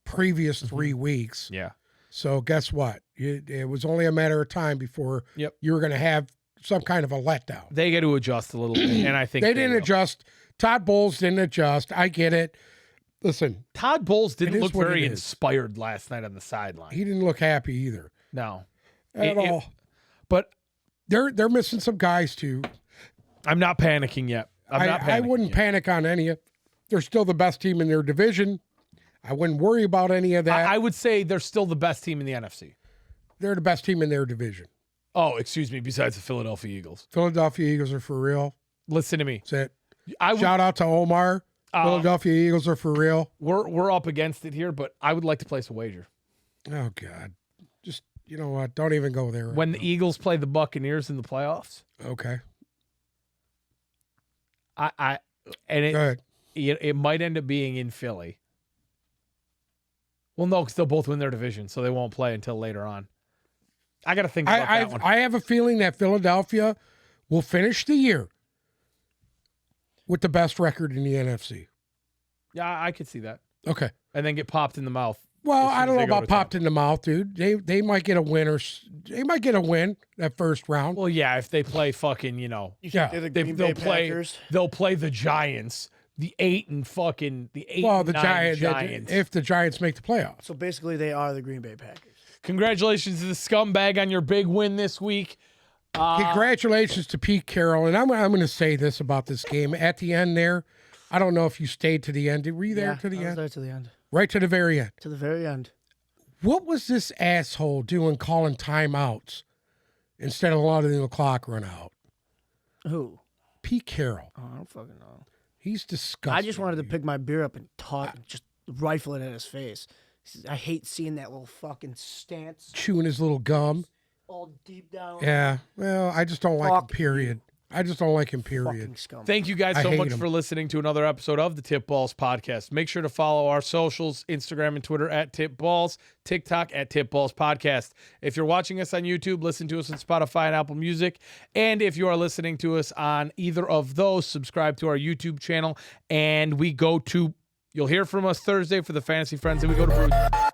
previous 3 weeks. Yeah. So guess what? It was only a matter of time before you were going to have some kind of a letdown. They got to adjust a little bit, and I think they didn't adjust. Todd Bowles didn't adjust. I get it. Listen, Todd Bowles didn't is look what very it is. inspired last night on the sideline. he didn't look happy either No. at all. But They're missing some guys too. I'm not panicking yet. I wouldn't panic on any of. They're still the best team in their division. I wouldn't worry about any of that. I would say they're still the best team in the NFC. They're the best team in their division. Oh, excuse me, besides the Philadelphia Eagles. Philadelphia Eagles are for real. Listen to me. That's it. I would, Shout out to Omar. Philadelphia Eagles are for real. we're up against it here, but I would like to place a wager. Oh, God. Just, you know what? Don't even go there. When the Eagles play the Buccaneers in the playoffs, Okay. and Go ahead. it might end up being in Philly. Well, no, because they'll both win their division, so they won't play until later on. I got to think about that one. I have a feeling that Philadelphia will finish the year with the best record in the NFC. Yeah, I could see that. Okay. And then get popped in the mouth. Well, as soon I as don't know they go about to popped in the mouth, dude. They might get a win they might get a win that first round. Well, yeah, if they play fucking, Yeah. They're the they, Green they'll Bay play. Packers. They'll play the Giants, the 8 and Well, the 9 Giants. If the Giants make the playoffs. So basically, they are the Green Bay Packers. Congratulations to the scumbag on your big win this week. Congratulations to Pete Carroll. And I'm going to say this about this game. At the end there, I don't know if you stayed to the end. Were you there to the I was end? there to the end. Right to the very end. To the very end. What was this asshole doing calling timeouts instead of letting the clock run out? Who? Pete Carroll. Oh, I don't fucking know. He's disgusting. I just wanted to pick my beer up and just rifle it in his face. I hate seeing that little fucking stance chewing his little gum. all deep down. Yeah. Well, I just don't like him, Fuck period. I just don't like him, period. Fucking scum. Thank you guys I so hate much him. for listening to another episode of the Tip Balls Podcast. Make sure to follow our socials, Instagram and Twitter at Tip Balls, TikTok at Tip Balls Podcast. If you're watching us on YouTube, listen to us on Spotify and Apple Music. And if you are listening to us on either of those, subscribe to our YouTube channel. And you'll hear from us Thursday for the Fantasy Friends, and we go to Bruce.